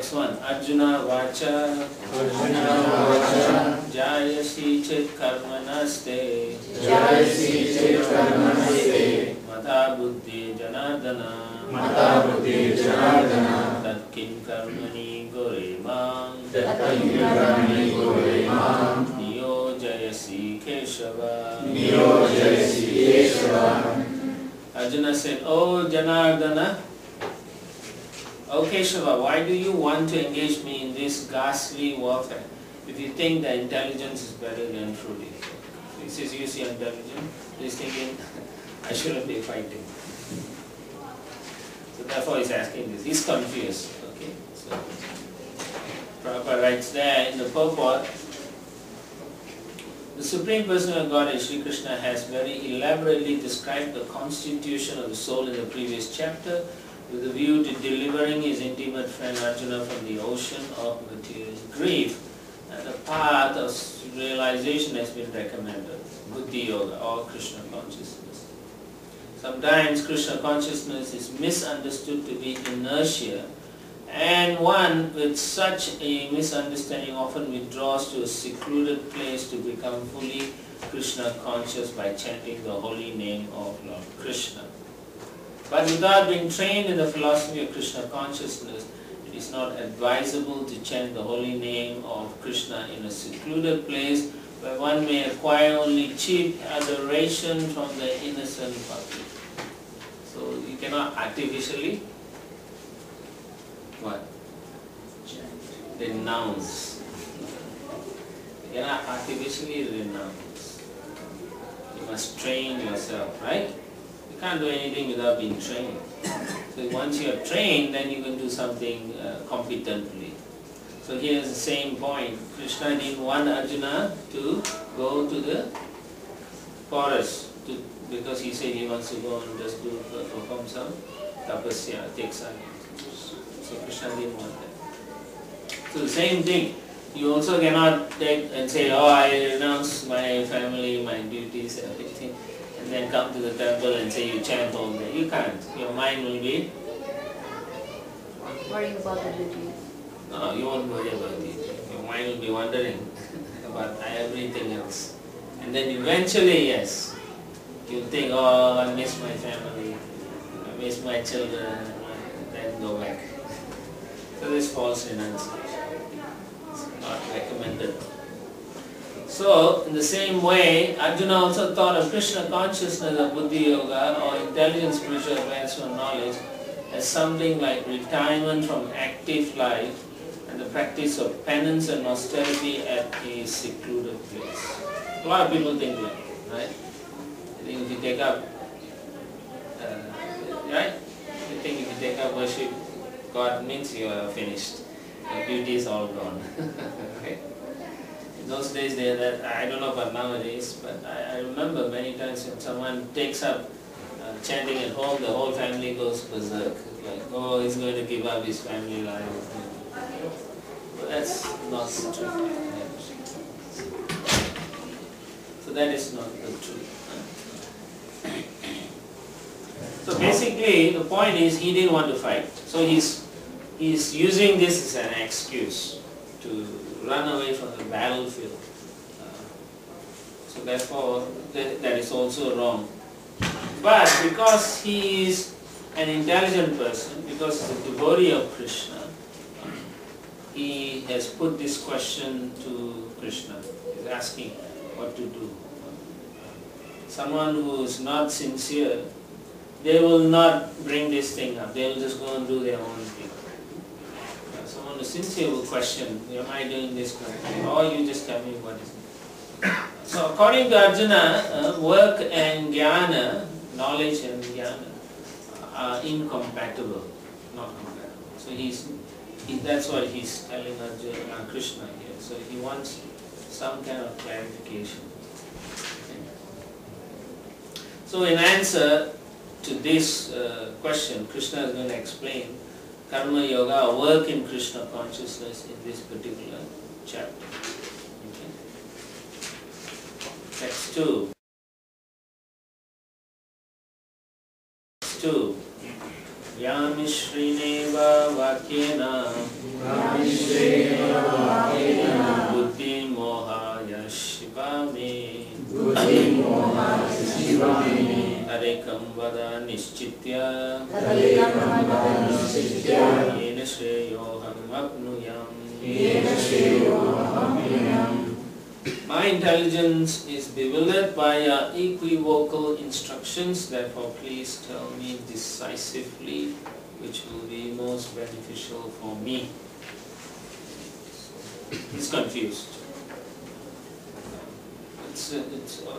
Next one, Arjuna Vacha Jayasi Chit Karmanaste Mata Buddhi Janardana Tatkin Karmani Goremam Niyo Jayasi Keshava. Arjuna said, "Oh Janardana, O Keshava, why do you want to engage me in this ghastly warfare if you think that intelligence is better than truly?" He says, "You see intelligent?" He's thinking, I shouldn't be fighting. So therefore he's asking this. He's confused. Okay. So Prabhupada writes there in the purport, the Supreme Personality of Godhead, Sri Krishna, has very elaborately described the constitution of the soul in the previous chapter, with a view to delivering his intimate friend Arjuna from the ocean of material grief. And the path of realization has been recommended, Buddhi Yoga or Krishna consciousness. Sometimes Krishna consciousness is misunderstood to be inertia, and one with such a misunderstanding often withdraws to a secluded place to become fully Krishna conscious by chanting the holy name of Lord Krishna. But without being trained in the philosophy of Krishna consciousness, it is not advisable to chant the holy name of Krishna in a secluded place where one may acquire only cheap adoration from the innocent public. So you cannot artificially what? Renounce. You cannot artificially renounce. You must train yourself, right? You can't do anything without being trained. So once you are trained, then you can do something competently. So here's the same point. Krishna didn't want Arjuna to go to the forest because he said he wants to go and just perform some tapasya, take silence. So Krishna didn't want that. So the same thing. You also cannot take and say, "Oh, I renounce my family, my duties, everything," and then come to the temple and say you chant all day. You can't. Your mind will be worrying about the duties. No, you won't worry about it. Your mind will be wondering about everything else. And then eventually, yes, you'll think, "Oh, I miss my family, I miss my children," and then go back. So this false renunciation. It's not recommended. So, in the same way, Arjuna also thought of Krishna consciousness of Buddhi Yoga or intelligent spiritual advancement knowledge as something like retirement from active life and the practice of penance and austerity at a secluded place. A lot of people think like that, right? They think if you take up, right? They think if you take up worship, God means you are finished. Your duty is all gone. Right? In those days, I don't know about nowadays, but I remember many times when someone takes up chanting at home, the whole family goes berserk. Like, oh, he's going to give up his family life. But that's not the truth. So that is not the truth. So basically, the point is he didn't want to fight. So he's using this as an excuse to run away from the battlefield. So therefore, that is also wrong. But because he is an intelligent person, because he's a devotee of Krishna, he has put this question to Krishna. He's asking what to do. Someone who is not sincere, they will not bring this thing up. They will just go and do their own thing. Someone who is sincere will question, am I doing this correctly? Or you just tell me what is it. So according to Arjuna, work and jnana, knowledge and jnana, are incompatible, not compatible. So that's what he's telling Arjuna, Krishna here. So he wants some kind of clarification. Okay. So in answer to this question, Krishna is going to explain Karma Yoga, or work in Krishna consciousness, in this particular chapter. Okay. Text 2. Yamishrineva vakyena Buddhi mohaya shivame. Arekam vada nishchitya. Yena shreyoham apnuyam. My intelligence is bewildered by your equivocal instructions, therefore please tell me decisively which will be most beneficial for me. He's confused.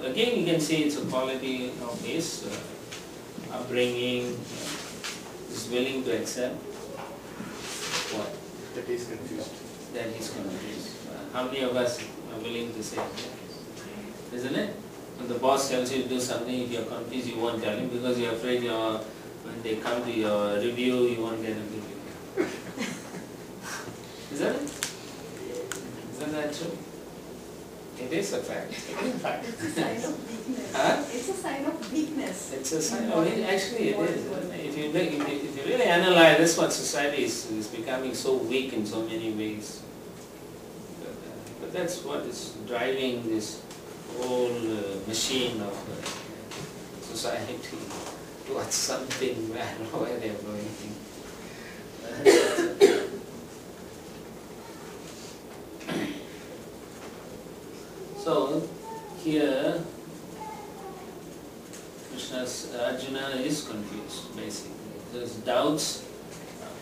Again, you can see it's a quality of his upbringing. He's willing to accept what? That he's confused. That he's confused. How many of us are willing to say that? Isn't it? When the boss tells you to do something, if you're confused, you won't tell him because you're afraid when they come to your review, you won't get a good review. Is that it? Isn't that true? It is a fact. It's a sign of weakness. Huh? It's a sign of weakness. It's a sign of it. Actually, it is. If you really analyze this, what society is becoming so weak in so many ways. But that's what is driving this whole machine of society towards something. I don't know where they're going. So here, Arjuna is confused basically. There's doubts,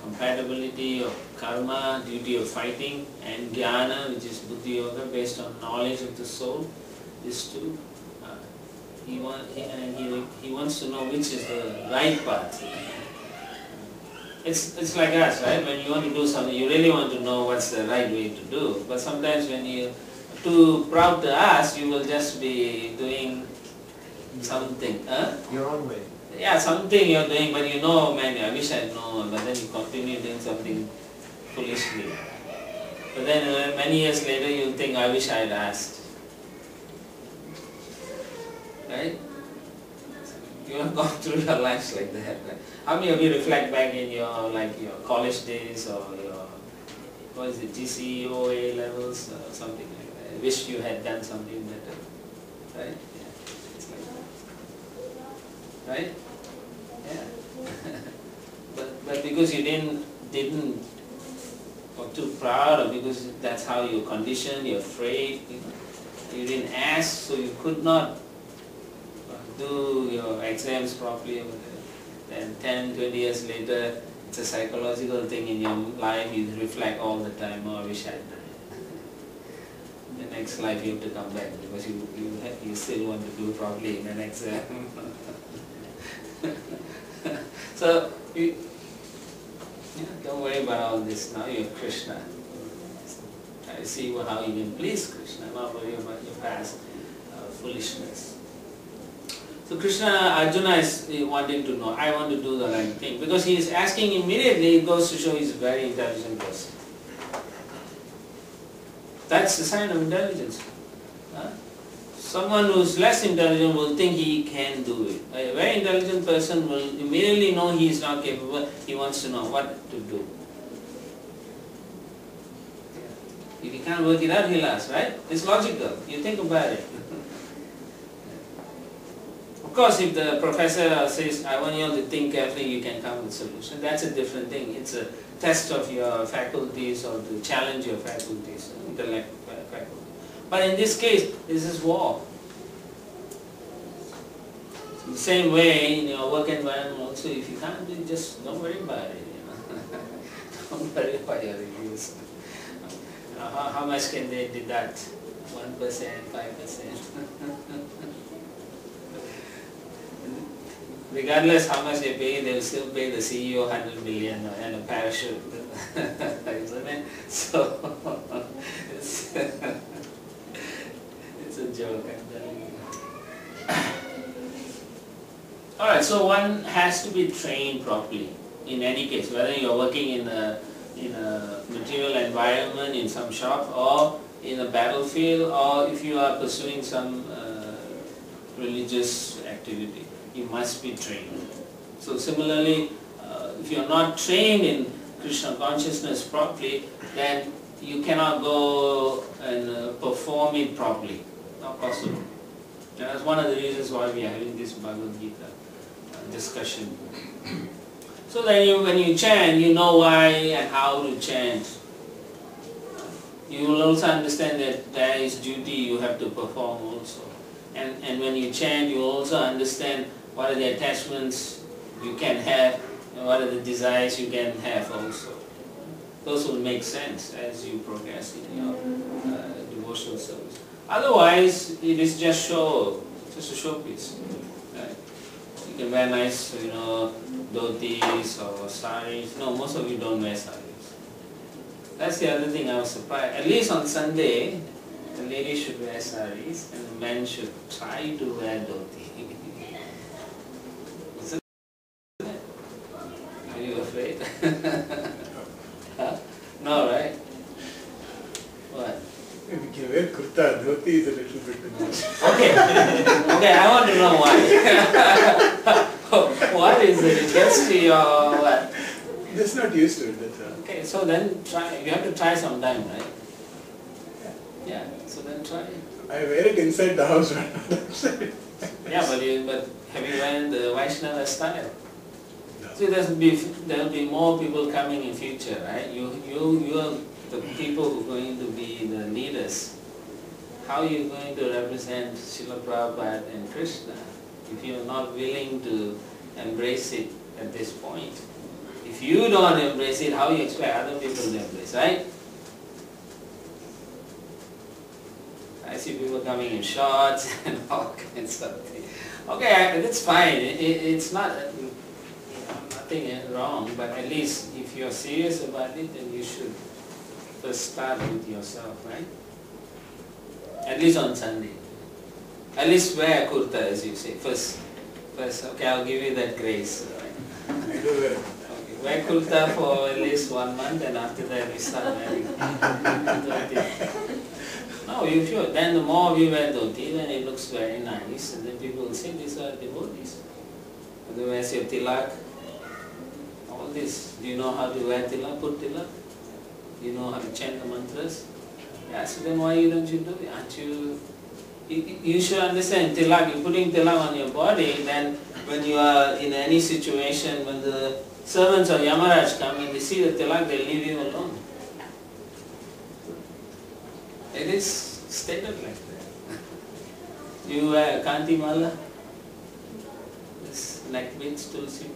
compatibility of karma, duty of fighting, and jnana, which is buddhi yoga, based on knowledge of the soul. These two. He wants to know which is the right path. It's like us, right? When you want to do something, you really want to know what's the right way to do. But sometimes when you're too proud to ask, you will just be doing something. Your own way. Yeah, something you're doing, but you know, man, I wish I'd known, but then you continue doing something foolishly. But then many years later, you'll think, I wish I'd asked. Right? You have gone through your lives like that. Right? How many of you reflect back in your college days or your, what is it, GCE, levels or something like that? I wish you had done something better. Right? Yeah. It's like that. Right? Yeah. but because you didn't or too proud, or because that's how you're conditioned, you're afraid, you didn't ask, so you could not do your exams properly. Then 10, 20 years later, it's a psychological thing in your life, you reflect all the time, oh, I wish I'd done it. The next life you have to come back because you still want to do properly in an exam. So, don't worry about all this. Now you have Krishna. Try to see how you can please Krishna, not worry about your past foolishness. So Arjuna is wanting to know, I want to do the right thing. Because he is asking immediately, it goes to show he's a very intelligent person. That's the sign of intelligence. Someone who's less intelligent will think he can do it. A very intelligent person will immediately know he is not capable. He wants to know what to do. If he can't work it out, he'll ask, right? It's logical. You think about it. Of course, if the professor says, I want you all to think carefully, you can come with a solution. That's a different thing. It's a test of your faculties or to challenge your faculties, intellect faculty. But in this case, this is war. In the same way, in your work environment also, if you can't do it, just don't worry about it. Don't worry about your reviews. How much can they deduct? 1%, 5%? Regardless how much they pay, they will still pay the CEO 100 million and a parachute. Isn't it? So, it's a joke, I'm telling you. Alright, so one has to be trained properly in any case, whether you're working in a material environment, in some shop, or in a battlefield, or if you are pursuing some religious activity. You must be trained. So similarly, if you are not trained in Krishna consciousness properly, then you cannot go and perform it properly. Not possible. That's one of the reasons why we are having this Bhagavad Gita discussion. So then when you chant, you know why and how to chant. You will also understand that there is duty you have to perform also. And when you chant, you will also understand what are the attachments you can have and what are the desires you can have also. Those will make sense as you progress in your devotional service. Otherwise, it is just show, just a showpiece. Right? You can wear nice, dhotis or saris. No, most of you don't wear saris. That's the other thing I was surprised. At least on Sunday, the ladies should wear saris and the men should try to wear dhoti. Isn't it? Are you afraid? Huh? No, right? What? We can wear kurta, dhoti is a little bit too much. Okay, okay, I want to know why. What is it? It gets to your what? Just not used to it, that's all. Okay, so then try. You have to try sometime, right? Yeah. So then try. I wear it inside the house, but not outside. Yeah, but have you learned the Vaishnava style? No. See, there will be more people coming in future, right? You are the people who are going to be the leaders. How are you going to represent Srila Prabhupada and Krishna if you are not willing to embrace it at this point? If you don't embrace it, how you expect other people to embrace, right? I see people coming in shorts and all kinds of things. Okay, that's fine. It's not nothing wrong, but at least if you're serious about it, then you should first start with yourself, right? At least on Sunday. At least wear a kurta, as you say. First, okay, I'll give you that grace. Right? I do wear it. Okay, wear kurta for at least 1 month, and after that we start wearing dhoti. No, you should. Then the more we wear dhoti, then it looks very nice, and then people will say these are devotees. Otherwise, your tilak, all this. Do you know how to wear tilak? Put tilak? Do you know how to chant the mantras? Yeah, so then why don't you do it? Aren't you? You should understand tilak. You're putting tilak on your body. Then, when you are in any situation, when the servants or Yamaraj come and they see the tilak, they leave you alone. It is stated like that. You wear Kanti Mala, this neck beads, tulsi.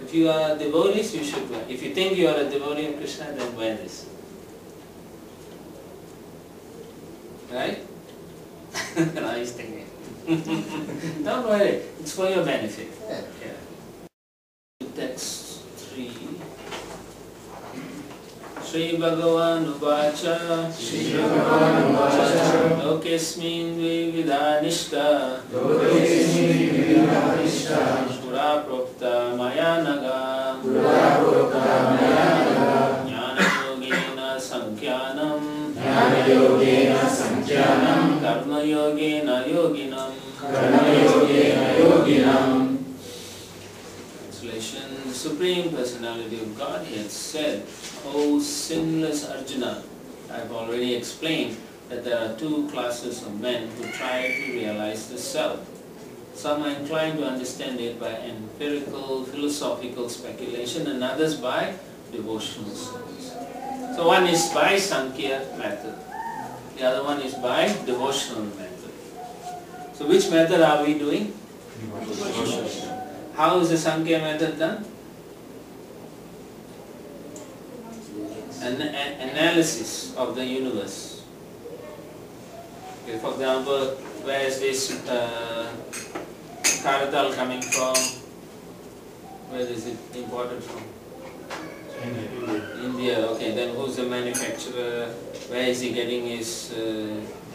If you are devotees, you should wear. If you think you are a devotee of Krishna, then wear this. Right? Now he's thinking. Don't worry, it's for your benefit. Yeah. Text 3. Shri Bhagavan Uvacha Lokesmin Vividanishta Pura Propta Maya Naga Jnana Yogena Sankhyanam Karma Yogena Yoginam. Translation. The Supreme Personality of Godhead said, O sinless Arjuna, I have already explained that there are two classes of men who try to realize the self. Some are inclined to understand it by empirical, philosophical speculation, and others by devotional service. So one is by Sankhya method, the other one is by devotional method. So which method are we doing? Devotional. How is the Sankhya method done? An analysis of the universe. Okay, for example, where is this Karatal coming from? Where is it imported from? India. Okay, then who's the manufacturer? Where is he getting his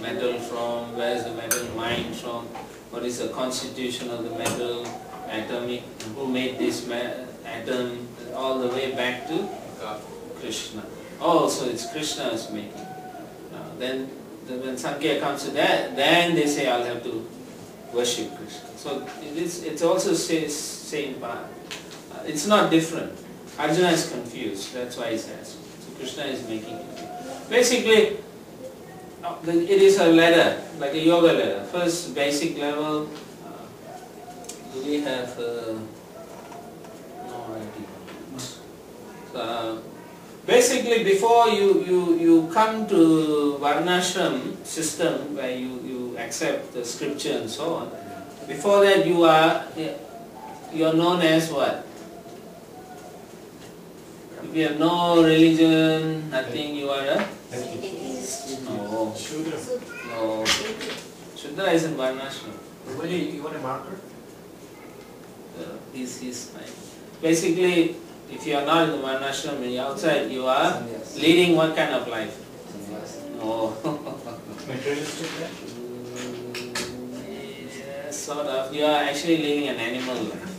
metal from? Where is the metal mined from? What is the constitution of the metal, atomic? Who made this atom? All the way back to Krishna. Oh, so it's Krishna's making. Then when Sankhya comes to that, then they say, I'll have to worship Krishna. So it's also same path. It's not different. Arjuna is confused, that's why he's asking. So Krishna is making it. Basically, it is a ladder, like a yoga ladder. First basic level, do we have no idea. So, basically before you come to Varnashram system where you accept the scripture and so on, before that you are known as what? If you have no religion, nothing, you are a? No. Shudra. No. Shudra is in Varnashram. You want a marker? He's fine. Basically, if you are not in the Varnashram and you are outside, you are leading what kind of life? No. Materialistic life? Yeah, sort of. You are actually living an animal life.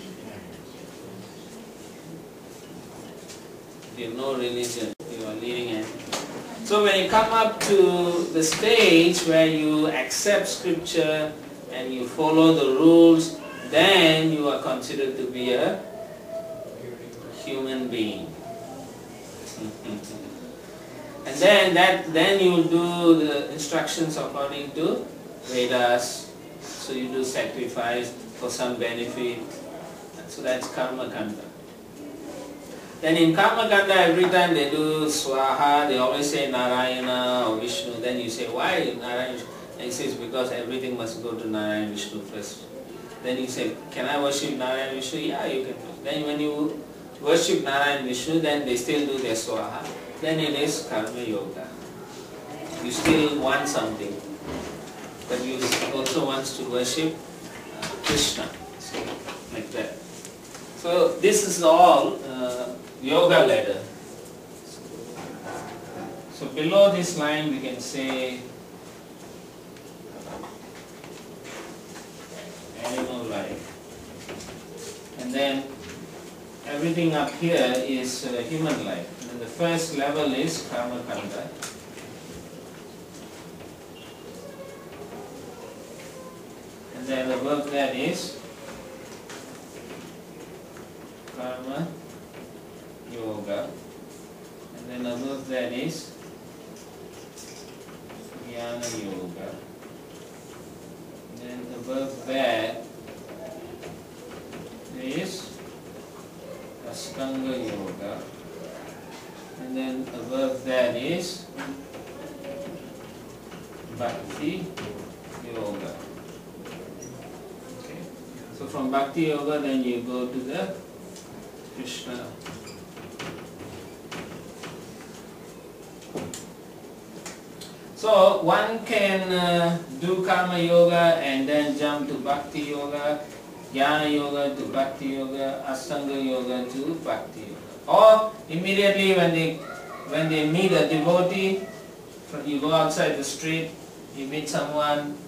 You have no religion, you are leading an animal. So when you come up to the stage where you accept scripture and you follow the rules, then you are considered to be a human being. And then you will do the instructions according to Vedas. So you do sacrifice for some benefit. So that's karma kanda. Then in karma kanda, every time they do swaha, they always say Narayana or Vishnu. Then you say, why Narayana? And he says, because everything must go to Narayana Vishnu first. Then you say, can I worship Narayana Vishnu? Yeah, you can. Then when you worship Narayana Vishnu, then they still do their swaha. Then it is karma yoga. You still want something, but you also want to worship Krishna. So, like that. So this is all yoga ladder. So below this line we can say animal life, and then everything up here is human life. And the first level is karma kanda. And then above that is karma yoga. And then above that is jnana yoga. And then above that is Ashtanga yoga, and then above that is Bhakti yoga. Okay. So from Bhakti yoga then you go to the Krishna. So one can do karma yoga and then jump to Bhakti yoga, Jnana yoga to Bhakti yoga, Ashtanga yoga to Bhakti yoga. Or immediately when they meet a devotee, you go outside the street, you meet someone,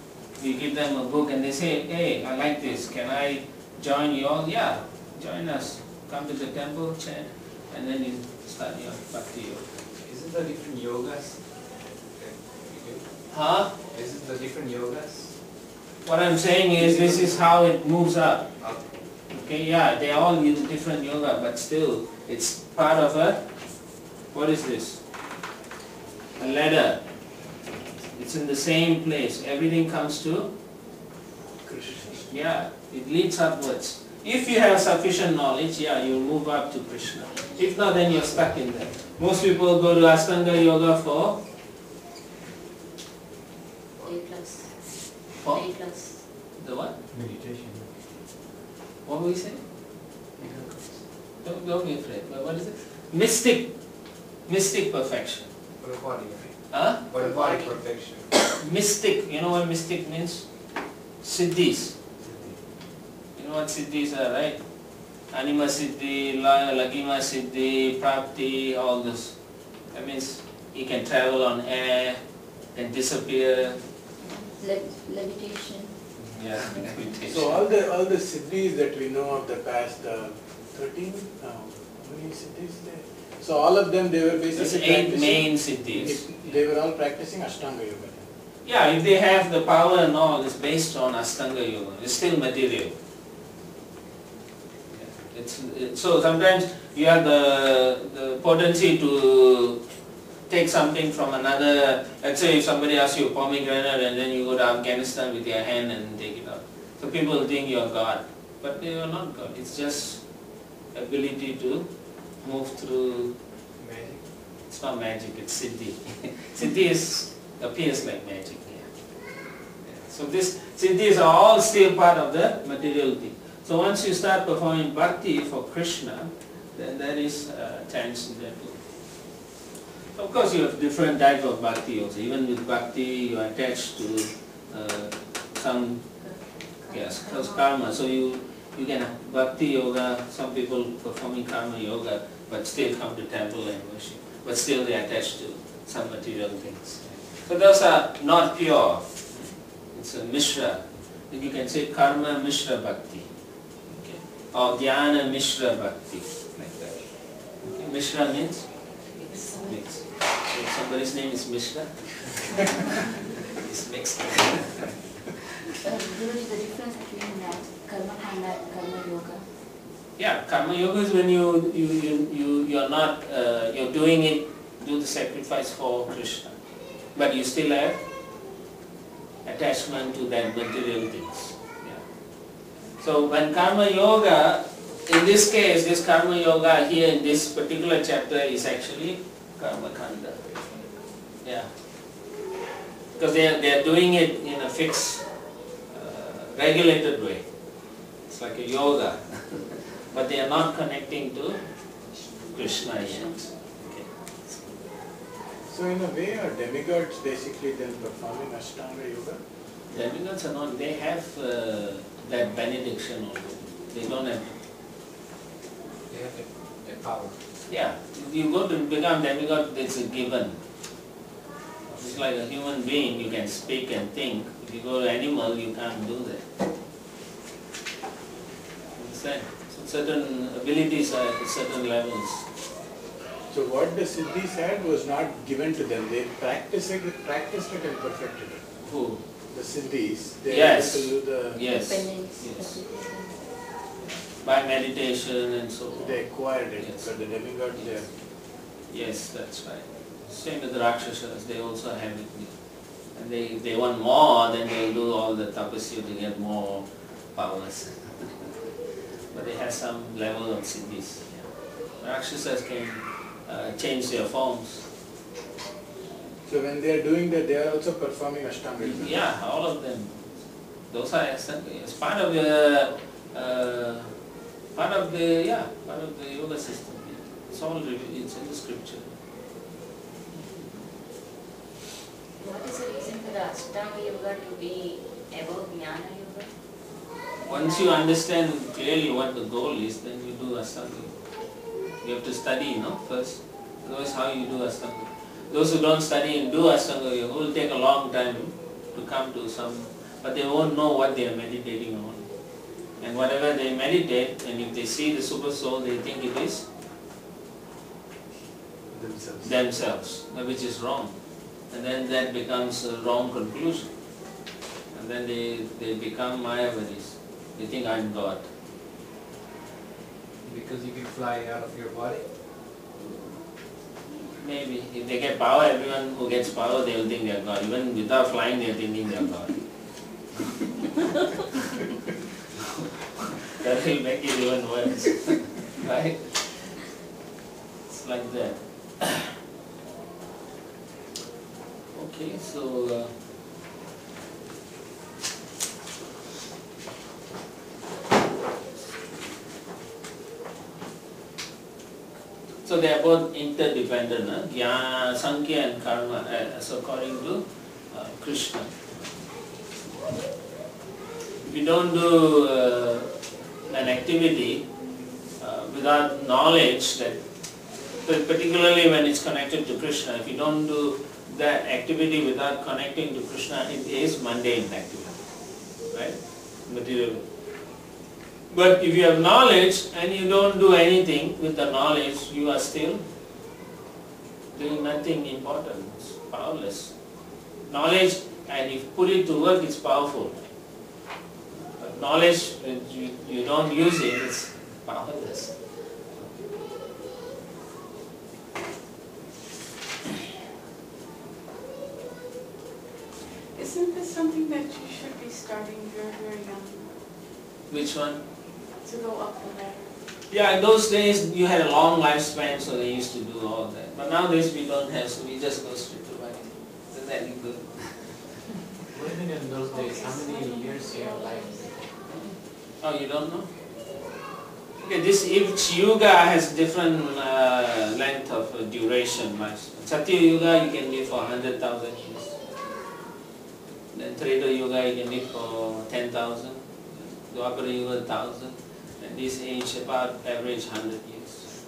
you give them a book and they say, hey, I like this, can I join you all? Yeah, join us. Come to the temple, chant, and then you start your Bhakti yoga. Isn't there different yogas? Huh? Isn't there different yogas? What I'm saying is this is how it moves up. Okay, yeah, they all use different yoga, but still, it's part of a, what is this? A ladder. It's in the same place. Everything comes to Krishna. Yeah, it leads upwards. If you have sufficient knowledge, yeah, you'll move up to Krishna. If not, then you're stuck in there. Most people go to Ashtanga yoga for? For? The what? Meditation. What were we saying? Don't be afraid. What is it? Mystic perfection. For the body, right? Huh? For the body perfection. Mystic. You know what mystic means? Siddhis. You know what siddhis are, right? Anima siddhi, lagima siddhi, prapti, all this. That means he can travel on air, can disappear. Levitation. Yeah, levitation. So all the siddhis that we know of the past 13, how many siddhis there? So all of them, they were There's basically 8 main siddhis. They were all practicing Ashtanga Yoga. Yeah, if they have the power and all, it's based on Ashtanga Yoga. It's still material. Yeah. So sometimes you have the potency to take something from another. Let's say if somebody asks you a pomegranate and then you go to Afghanistan with your hand and take it out. So people think you are God, but you are not God. It's just ability to move through. Magic. It's not magic, it's siddhi. Siddhi appears like magic. So this siddhis are all still part of the material thing. So once you start performing bhakti for Krishna, then there is a chance there too. Of course you have different types of bhakti also. Even with bhakti you are attached to some karma. So you can have bhakti yoga, some people performing karma yoga but still come to temple and worship. But still they are attached to some material things. So those are not pure. It's a mishra. You can say karma mishra bhakti. Okay. Or jnana mishra bhakti. Like that. Okay. Mishra means? Mix. If somebody's name is Mishra, it's mixed. Guruji, the difference between that karma and karma yoga? Yeah, karma yoga is when you're not, you're doing it, do the sacrifice for Krishna. But you still have attachment to that material things. Yeah. So when karma yoga, in this case, this karma yoga here in this particular chapter is actually karma kanda. Yeah. Because they are doing it in a fixed, regulated way. It's like a yoga. But they are not connecting to Krishna yet. Okay. So in a way, are demigods basically then performing Ashtanga yoga? Demigods are not, they have that benediction already. They don't have. They have a power. Yeah, if you go to become demigod, it's a given. It's like a human being, you can speak and think. If you go to animal, you can't do that. Understand? So certain abilities are at certain levels. So what the siddhis had was not given to them. They practiced it and perfected it. Who? The siddhis. They Yes. were able to do the... Yes. Dependence. Yes. By meditation and so on. They acquired it, Yes. but the demigods Yes. Yes, that's right. Same with the Rakshasas, they also have it. And they want more, then they do all the tapasya to get more powers. But they have some level of siddhis. Yeah. Rakshasas can change their forms. So when they are doing that, they are also performing Ashtanga yoga. Yeah, all of them. Those are as part of the part of the yoga system. It's all it's in the scripture. What is the reason for the Ashtanga yoga to be above Jnana yoga? Once you understand clearly what the goal is, then you do Ashtanga. You have to study, first. Otherwise, how you do Ashtanga? Those who don't study and do Ashtanga yoga will take a long time to come to some, but they won't know what they are meditating on. And whatever they meditate, and if they see the super soul, they think it is themselves, which is wrong. And then that becomes a wrong conclusion. And then they become Mayavadis. They think I'm God. Because you can fly out of your body. Maybe. If they get power, everyone who gets power, they will think they are God. Even without flying, they are thinking they are God. That will make it even worse. Right? It's like that. Okay, so so they are both interdependent. Sankhya and karma, as according to Krishna. If you don't do an activity without knowledge, that particularly when it's connected to Krishna, if you don't do that activity without connecting to Krishna, it is mundane activity, right? Material. But if you have knowledge and you don't do anything with the knowledge, you are still doing nothing important. It's powerless. Knowledge, and if you put it to work, it's powerful. But knowledge, when you don't use it, it's powerless. Isn't this something that you should be starting very, very young Which one? to go up the ladder? Yeah, in those days you had a long lifespan, so they used to do all that. But nowadays we don't have, so we just go straight to Bhakti. Isn't that good? Even in those days, how many years you have life? Oh, you don't know? Okay, each yuga has different length of duration. Satya Yuga you can live for 100,000 years. Then Treta Yuga you can live for 10,000. Dwapara Yuga 1,000. And this age about average 100 years.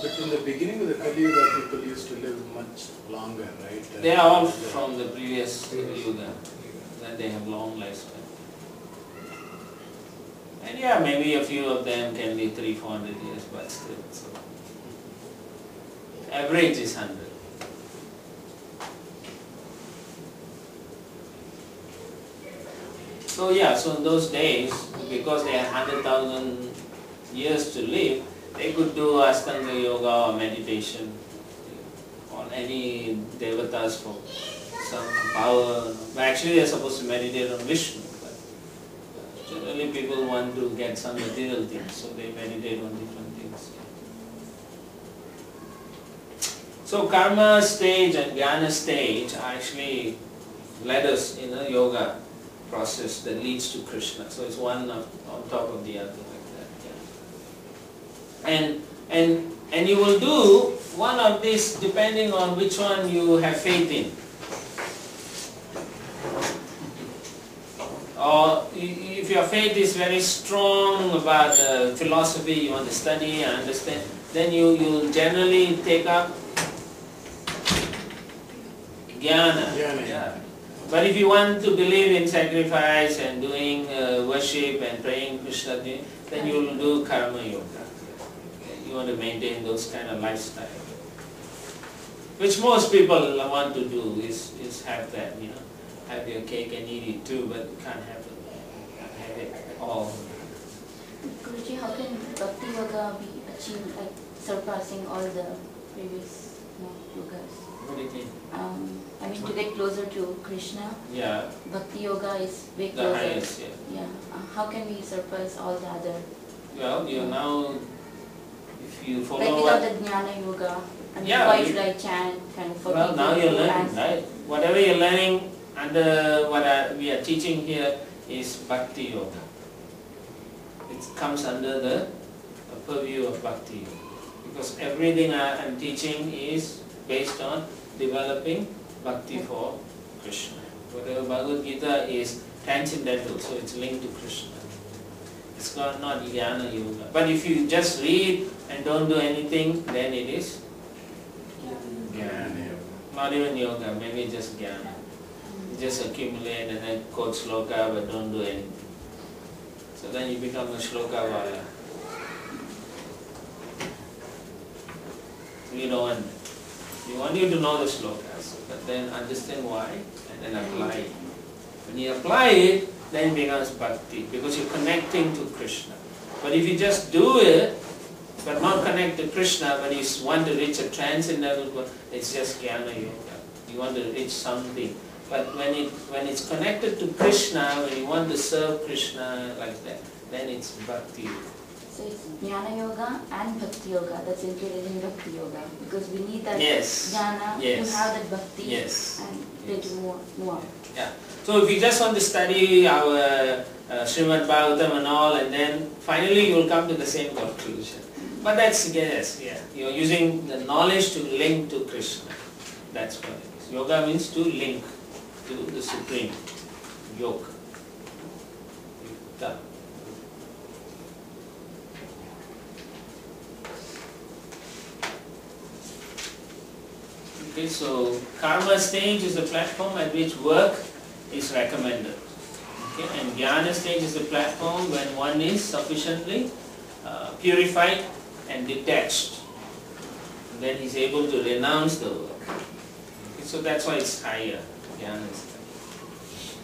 But in the beginning of the Kali Yuga, people used to live much longer, right? They are all from the previous Yuga. That they have long lifespan. And yeah, maybe a few of them can live 300-400 years, but still. So average is 100. So yeah, so in those days, because they had 100,000 years to live, they could do Ashtanga Yoga or meditation on any devatas for some power. But actually they are supposed to meditate on Vishnu, but generally people want to get some material things, so they meditate on different things. So karma stage and jnana stage are actually ladders in a yoga process that leads to Krishna. So it's one on top of the other like that. Yeah. And you will do one of these depending on which one you have faith in. Or if your faith is very strong about philosophy, you want to study and understand, then you generally take up jnana. Yeah. But if you want to believe in sacrifice and doing worship and praying Krishna, then you will do karma yoga. You want to maintain those kind of lifestyle. Which most people want to do is have that, have your cake and eat it too, but you can't have it all. Guruji, how can Bhakti Yoga be achieved, like surpassing all the previous yogas? What do you think? I mean, to get closer to Krishna, Yeah. Bhakti Yoga is way The closer. highest, yeah. Yeah. How can we surpass all the other? Well, you now, if you follow Like without the Jnana Yoga, I mean, Yeah, why should I chant and for well, people now you're who learning, ask? right? Whatever you're learning under what we are teaching here is Bhakti Yoga. It comes under the purview of Bhakti Yoga. Because everything I'm teaching is based on developing Bhakti for Krishna. Whatever Bhagavad Gita is transcendental, so it's linked to Krishna. It's not Jnana Yoga. But if you just read and don't do anything, then it is Jnana. Not even yoga, maybe just Jnana. You just accumulate and then quote shloka but don't do anything. So then you become a shloka wala. You don't want that. We want you to know the shlokas, but then understand why and then apply it. When you apply it, then it becomes bhakti, because you're connecting to Krishna. But if you just do it, but not connect to Krishna, but you want to reach a transcendental goal, it's just jnana yoga. You want to reach something. But when it's connected to Krishna, when you want to serve Krishna like that, then it's bhakti. So it's Jnana Yoga and Bhakti Yoga that's included in Bhakti Yoga, because we need that Jnana to have that Bhakti and get to move on. Yeah. So if you just want to study our Srimad Bhagavatam and all, and then finally you will come to the same conclusion. But that's, you're using the knowledge to link to Krishna. That's what it is. Yoga means to link to the Supreme. Yoga. Yukta. Okay, so karma stage is the platform at which work is recommended. Okay, and jnana stage is the platform when one is sufficiently purified and detached. And then he's able to renounce the work. Okay, so that's why it's higher, jnana stage.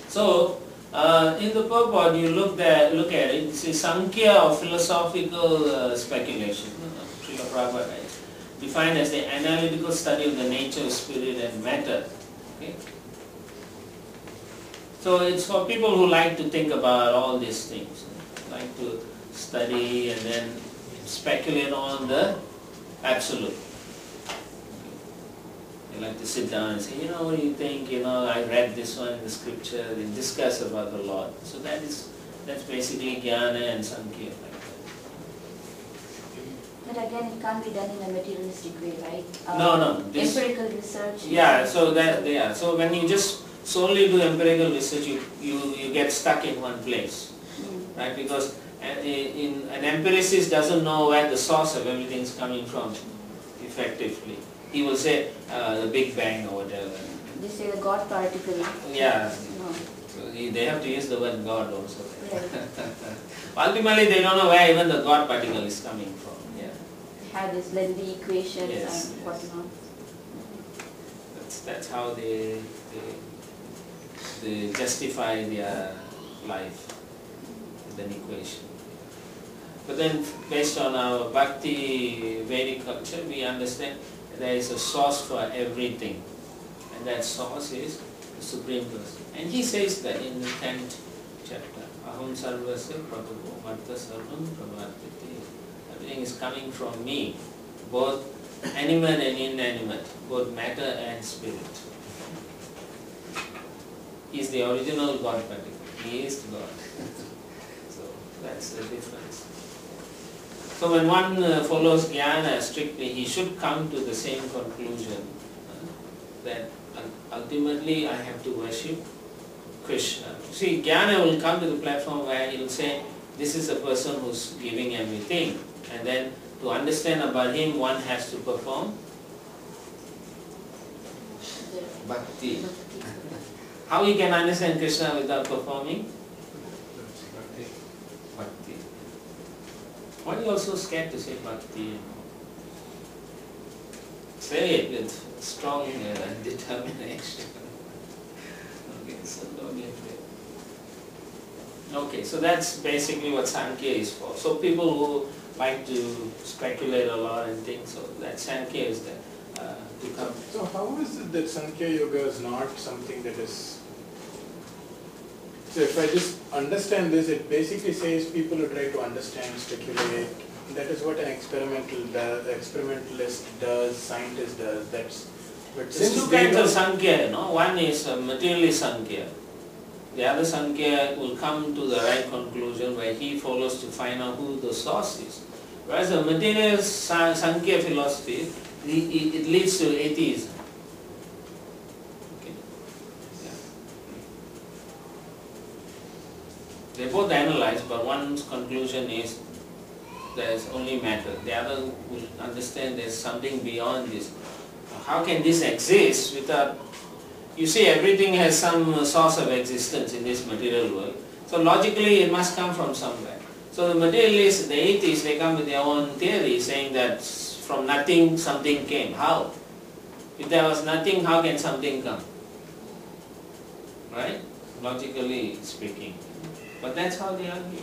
So In the purport, you look at it, it's a Sankhya or philosophical speculation. Srila Prabhupada writes, defined as the analytical study of the nature, spirit and matter. Okay? So it's for people who like to think about all these things, like to study and then speculate on the absolute. They like to sit down and say, what do you think? I read this one in the scripture, and discuss about the Lord. So that's basically Jnana and Sankhya. But again, it can't be done in a materialistic way, right? No. Empirical research. Yeah, so when you just solely do empirical research, you get stuck in one place, right? Because an empiricist doesn't know where the source of everything is coming from effectively. He will say the Big Bang or whatever. They say the God particle. Yeah. No. So they have to use the word God also. Right. Ultimately, they don't know where even the God particle is coming from. Yeah. They have these lengthy equations Yes, and whatnot. That's how they justify their life with an equation. But then, based on our Bhakti Vedic culture, we understand there is a source for everything, and that source is the Supreme Person. And he says that in the 10th chapter, Aham sarvasya prabhu martha sarvam pravartiti. Everything is coming from me, both animate and inanimate, both matter and spirit. He is the original God particle. He is God. So that's the difference. So when one follows Jnana strictly, he should come to the same conclusion that ultimately I have to worship Krishna. See, Jnana will come to the platform where he will say, this is a person who's giving everything. And then to understand about him, one has to perform bhakti. How you can understand Krishna without performing? Bhakti. Why are you also scared to say bhakti? Say it with strong determination. Okay, so don't be afraid. Okay, so that's basically what Sankhya is for. So people who like to speculate a lot and things, so that Sankhya is there to come. So how is it that Sankhya Yoga is not something that is... So if I just understand this, it basically says people who try to understand, speculate, that is what an experimentalist does, scientist does, that's... But There's two kinds of Sankhya, One is materialist Sankhya. The other Sankhya will come to the right conclusion where he follows to find out who the source is. Whereas the materialist Sankhya philosophy, it leads to atheism. Okay. Yeah. They both analyze, but one's conclusion is there is only matter. The other will understand there is something beyond this. How can this exist without... You see, everything has some source of existence in this material world. So logically it must come from somewhere. So the materialists, the atheists, they come with their own theory saying that from nothing something came. How? If there was nothing, how can something come? Right? Logically speaking. But that's how they argue.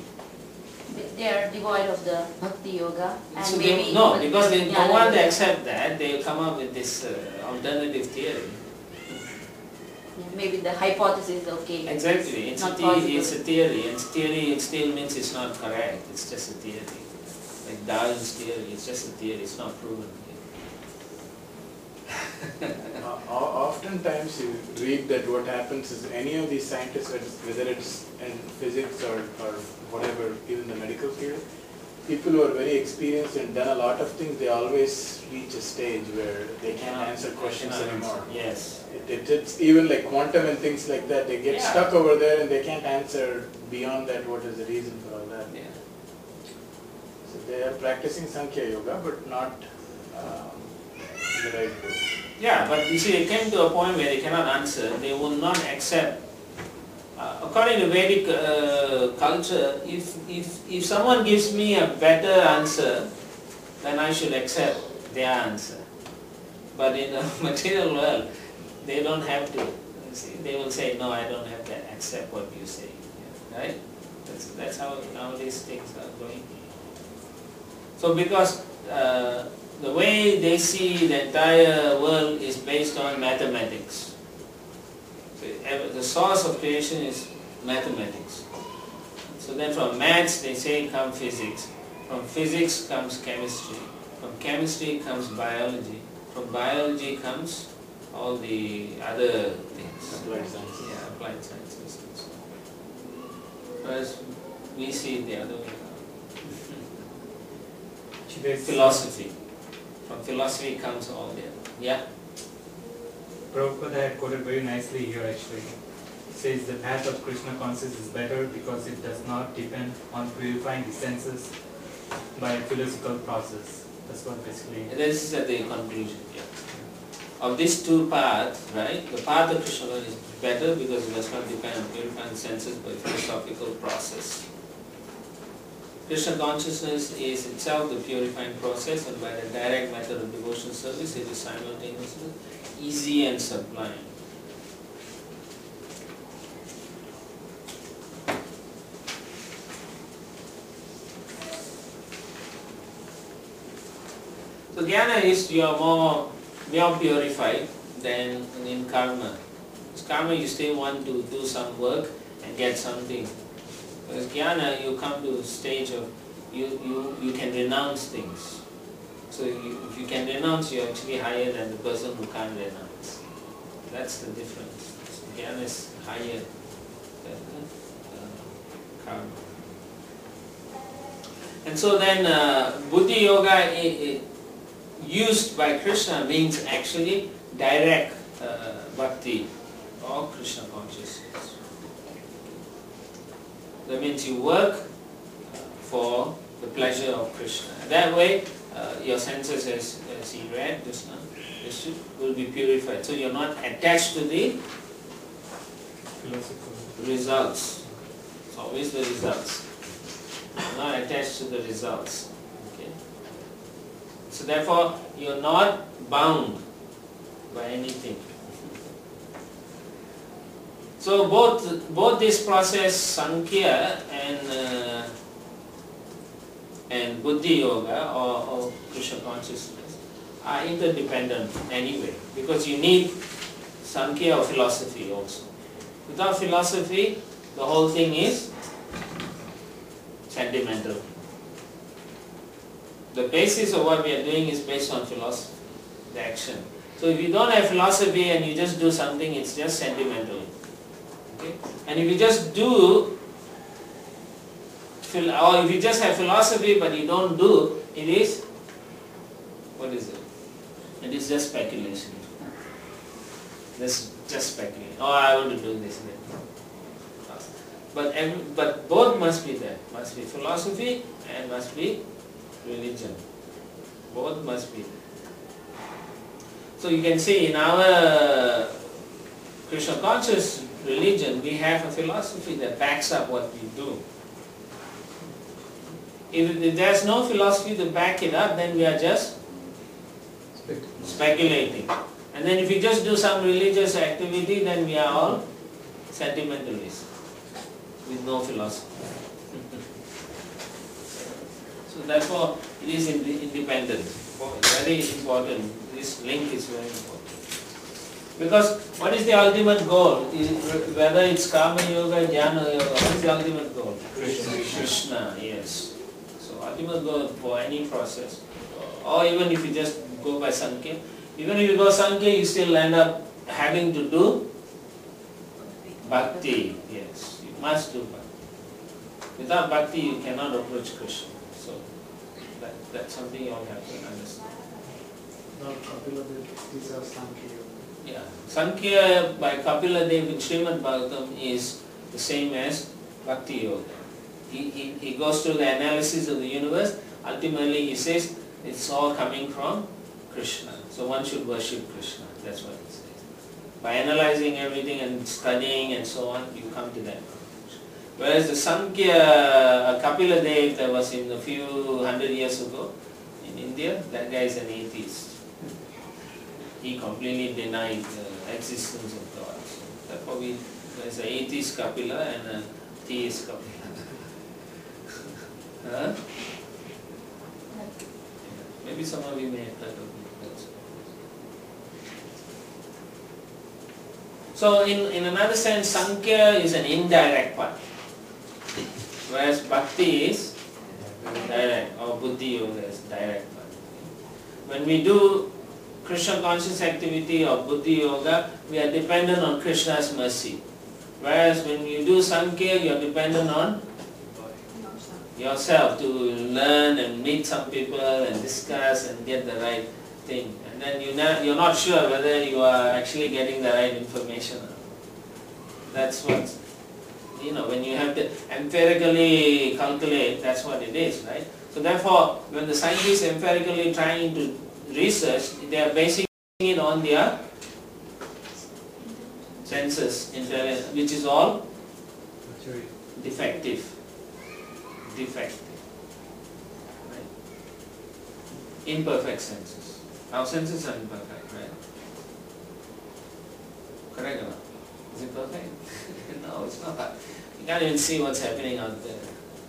They are devoid of the Bhakti Yoga. And So maybe because they don't want to accept that, they will come up with this alternative theory. Yeah, maybe the hypothesis is okay. Exactly, it's a theory, and theory it still means it's not correct, it's just a theory. Like Darwin's theory, it's just a theory, it's not proven. Oftentimes you read that what happens is any of these scientists, whether it's in physics or whatever, even the medical field, people who are very experienced and done a lot of things, they always reach a stage where they can't answer questions anymore. Yes. It's even like quantum and things like that, they get stuck over there and they can't answer beyond that what is the reason for all that. Yeah. So they are practicing Sankhya Yoga but not in the right way. Yeah, but you see, it came to a point where they cannot answer, they will not accept. According to Vedic culture, if someone gives me a better answer, then I should accept their answer. But in the material world, they don't have to. See, they will say, no, I don't have to accept what you say. right? That's how nowadays things are going. So because the way they see the entire world is based on mathematics. So the source of creation is mathematics. So then from maths they say come physics. From physics comes chemistry. From chemistry comes biology. From biology comes all the other things. Applied sciences. Yeah, applied sciences and so on. Whereas we see it the other way around. Philosophy. From philosophy comes all the other. Yeah? Prabhupada had quoted very nicely here actually. It says the path of Krishna consciousness is better because it does not depend on purifying the senses by a philosophical process. That's what basically... This is at the conclusion, yeah. Of these two paths, right, the path of Krishna is better because it does not depend on purifying the senses by philosophical process. Krishna consciousness is itself the purifying process, and by the direct method of devotional service it is simultaneously easy and sublime. So jnana is you are more purified than in karma. In karma you still want to do some work and get something. Whereas jnana you come to a stage of you can renounce things. So if you can renounce, you're actually higher than the person who can't renounce. That's the difference. So jnana is higher than karma. And so then buddhi yoga used by Krishna means actually direct bhakti or Krishna consciousness. That means you work for the pleasure of Krishna. That way your senses, as he read just now, will be purified. So you're not attached to the results. It's always the results. You're not attached to the results. Okay? So therefore you're not bound by anything. So both this process, Sankhya and Buddhi Yoga or Krishna consciousness are interdependent anyway, because you need Sankhya or philosophy also. Without philosophy, the whole thing is sentimental. The basis of what we are doing is based on philosophy, the action. So if you don't have philosophy and you just do something, it's just sentimental. Okay? And if you just do, or if you just have philosophy but you don't do, it is, what is it? It is just speculation. That's just speculation. Oh, I want to do this. But both must be there. Must be philosophy and must be religion. Both must be there. So you can see in our Krishna conscious religion, we have a philosophy that backs up what we do. If there's no philosophy to back it up, then we are just speculating. And then if we just do some religious activity, then we are all sentimentalists with no philosophy. So therefore, it is independent. Very important. This link is very important. Because what is the ultimate goal? Whether it's karma yoga, jnana yoga, what is the ultimate goal? Krishna, yes. So ultimate goal for any process, or even if you just go by Sankhya, even if you go Sankhya, you still end up having to do bhakti. Yes, you must do bhakti. Without bhakti, you cannot approach Krishna. So that's something you all have to understand. These are Sankhya. Yeah, Sankhya by Kapila Dev in Srimad Bhagavatam is the same as Bhakti Yoga. He goes through the analysis of the universe. Ultimately he says it's all coming from Krishna. So one should worship Krishna. That's what he says. By analyzing everything and studying and so on, you come to that conclusion. Whereas the Sankhya, Kapila Dev that was in a few hundred years ago in India, that guy is an atheist. He completely denied the existence of God. So therefore there's an atheist Kapila and a Tea is coming. Huh? Maybe some of you may have heard of it also. So in another sense, Sankhya is an indirect part, whereas Bhakti is direct, or Buddhi Yoga is direct part. When we do Krishna conscious activity or Buddhi Yoga, we are dependent on Krishna's mercy. Whereas when you do Sankhya, you are dependent on yourself to learn and meet some people and discuss and get the right thing. And then you're not sure whether you are actually getting the right information. That's what, when you have to empirically calculate, that's what it is, right? So therefore, when the scientists empirically trying to research, they are basing it on their senses, which is all defective. Right? Imperfect senses. Our senses are imperfect, right? Correct or not? Is it perfect? No, it's not. You can't even see what's happening out there.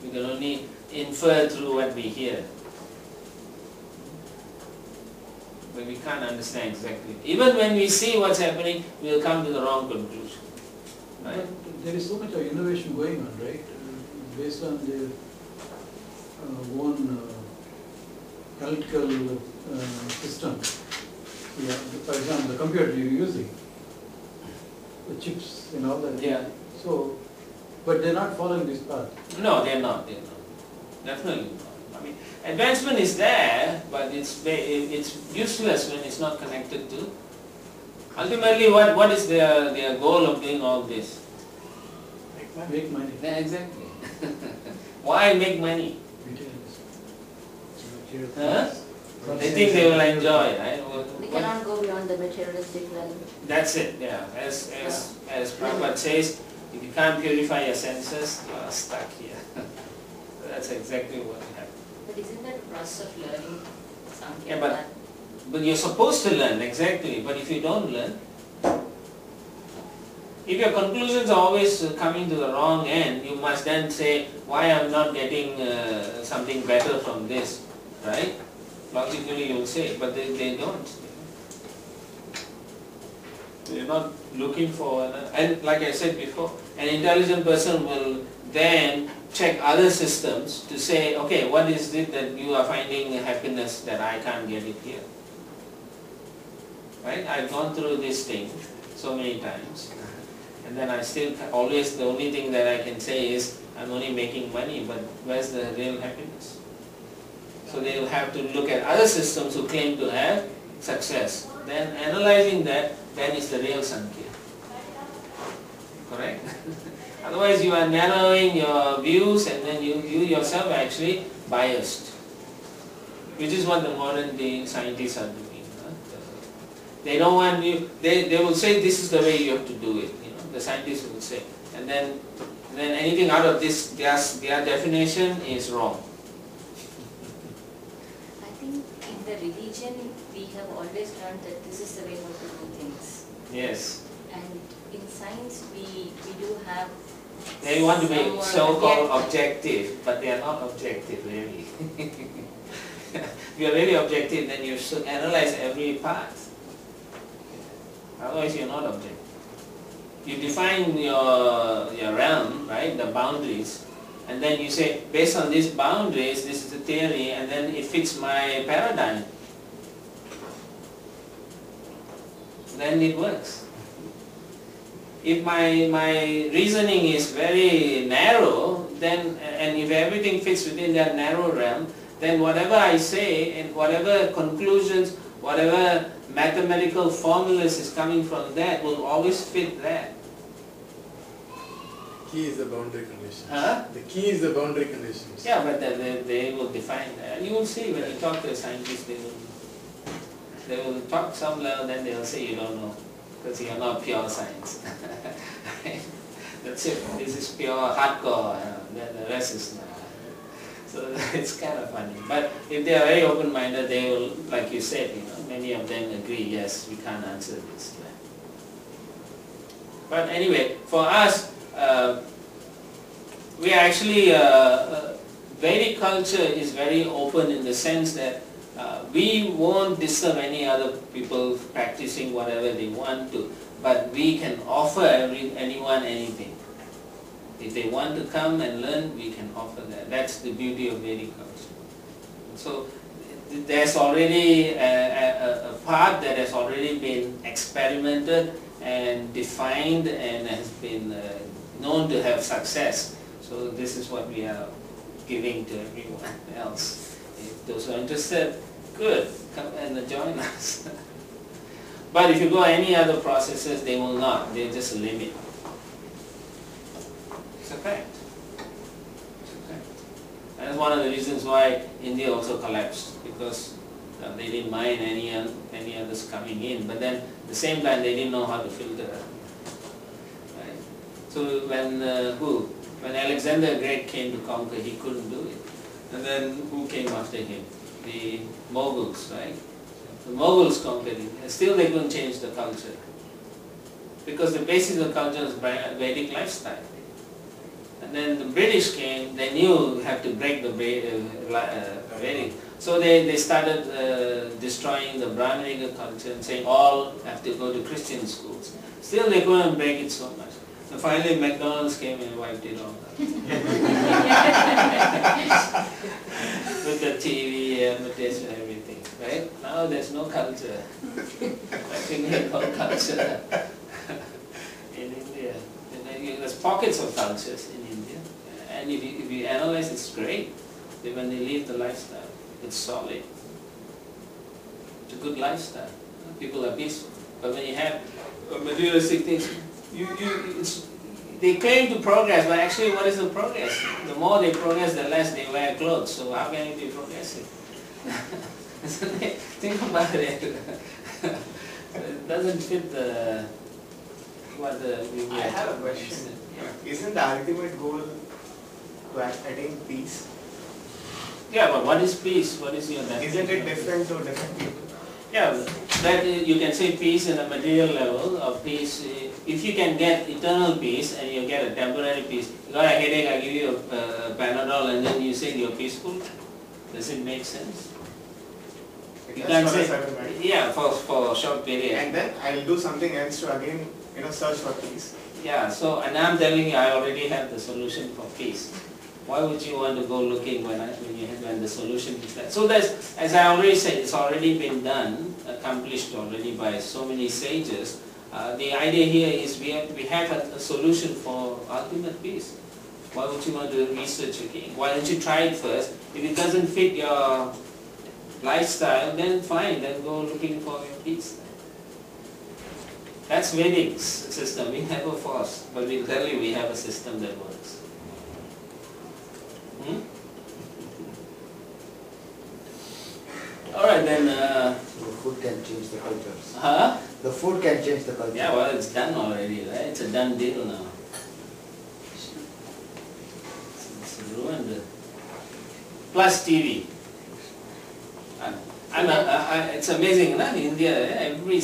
We can only infer through what we hear. But we can't understand exactly. Even when we see what's happening, we will come to the wrong conclusion. Right? But there is so much of innovation going on, right? Based on their own analytical system. Yeah, for example, the computer you're using, the chips and all that. Yeah. So, but they're not following this path. No, they're not. Definitely not. I mean, advancement is there, but it's useless when it's not connected to. Ultimately, what is their goal of doing all this? Make money. Yeah, exactly. Why make money? Huh? They think they will enjoy, right? We cannot go beyond the materialistic level. That's it, yeah. As Prabhupada says, if you can't purify your senses, you are stuck here. That's exactly what happens. But isn't that a process of learning something? Yeah, but you're supposed to learn, exactly. But if you don't learn, if your conclusions are always coming to the wrong end, you must then say, why I'm not getting something better from this, right? Logically you will say, but they don't. They're not looking for, and like I said before, an intelligent person will then check other systems to say, okay, what is it that you are finding happiness that I can't get it here? Right? I've gone through this thing so many times, and then I still always, the only thing that I can say is, I'm only making money, but where's the real happiness? So they will have to look at other systems who claim to have success. Then analyzing that, then is the real Sankhya. Correct? Otherwise you are narrowing your views and then you yourself are actually biased. Which is what the modern day scientists are doing. They don't want you, they will say this is the way you have to do it. The scientists will say. And then anything out of this, their definition is wrong. I think in the religion we have always learned that this is the way how to do things. Yes. And in science we do have. They want to be so-called objective, but they are not objective really. If you are really objective, then you should analyze every part. Otherwise you are not objective. You define your realm, right, the boundaries, and then you say, based on these boundaries, this is the theory, and then it fits my paradigm. Then it works. If my reasoning is very narrow, then, and if everything fits within that narrow realm, then whatever I say and whatever conclusions, whatever mathematical formulas is coming from that will always fit that. The key is the boundary conditions. Huh? The key is the boundary conditions. Yeah, but they will define that. You will see when you talk to a scientist, they will talk some level, then they will say you don't know, because you are not pure science. That's it. This is pure hardcore. The rest is not. So it's kind of funny. But if they are very open-minded, they will, like you said, many of them agree, yes, we can't answer this. But anyway, for us, We are actually, Vedic culture is very open in the sense that we won't disturb any other people practicing whatever they want to, but we can offer anyone anything. If they want to come and learn, we can offer that. That's the beauty of Vedic culture. So there's already a path that has already been experimented and defined and has been known to have success. So this is what we are giving to everyone else. If those who are interested, good, come and join us. But if you go any other processes, they will not. They're just a limit. It's a fact. It's a fact. And that's one of the reasons why India also collapsed, because they didn't mind any others coming in. But then at the same time, they didn't know how to filter. Right? So when Alexander the Great came to conquer, he couldn't do it. And then who came after him? The Moguls, right? The Moguls conquered it. Still they couldn't change the culture. Because the basis of culture is Vedic lifestyle. And then the British came, they knew you have to break the Vedic. So they started destroying the Brahminic culture and saying all have to go to Christian schools. Still they couldn't break it so much. So finally McDonald's came and wiped it all out. With the TV, advertisement, everything, right? Now there's no culture. I think there's no culture in India. There's pockets of cultures in India. And if you analyze, it's great. When they live the lifestyle, it's solid. It's a good lifestyle. People are peaceful. But when you have materialistic things, they claim to progress, but actually what is the progress? The more they progress, the less they wear clothes. So how can it be progressive? Think about it. It doesn't fit what I have a question. Yeah. Isn't the ultimate goal to attain peace? Yeah, but what is peace? What is your definition? Isn't it different to different people? Yeah, that you can say peace in a material level, or peace, if you can get eternal peace and you get a temporary peace. You got a headache, I give you a Panadol and then you say you're peaceful. Does it make sense? You can't say, yeah, for a short period. And then I'll do something else to again, search for peace. Yeah, so, and I'm telling you, I already have the solution for peace. Why would you want to go looking when the solution is there? So there's, as I already said, it's already been done, accomplished already by so many sages. The idea here is we have a solution for ultimate peace. Why would you want to research again? Why don't you try it first? If it doesn't fit your lifestyle, then fine, then go looking for your peace. That's Vedic system. We never force, but we tell you we have a system that works. Alright then. The food can change the cultures. Huh? The food can change the culture. Yeah, well, it's done already, right? It's a done deal now. It's ruined. Plus TV. It's amazing, in India, every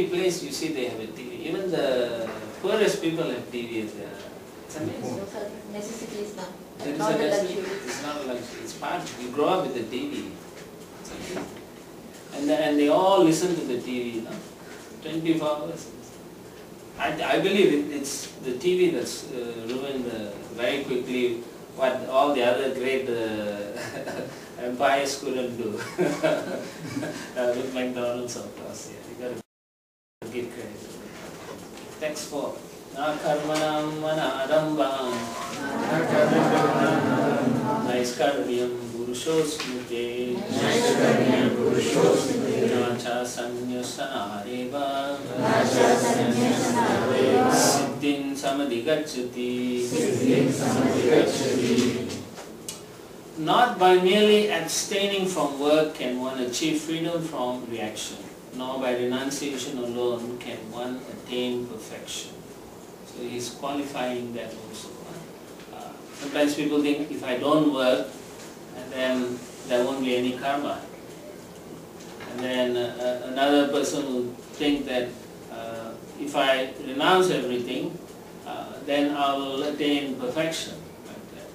place you see they have a TV. Even the poorest people have TV there. It's amazing. Those are necessities now. It's Not a the necessity. luxury. It's not a luxury. It's part. You grow up with the TV. It's amazing. And they all listen to the TV, 24 hours. I believe it's the TV that's ruined very quickly what all the other great empires couldn't do. With McDonald's, of course. Yeah, you got to give credit. Text 4. Na karmanam manadambam naiskaryam purushosmute nacha sanyasanareva siddhin samadhigacchati. Not by merely abstaining from work can one achieve freedom from reaction, nor by renunciation alone can one attain perfection. So he's qualifying that also. Sometimes people think if I don't work, and then there won't be any karma. And then another person will think that if I renounce everything, then I will attain perfection. Like that.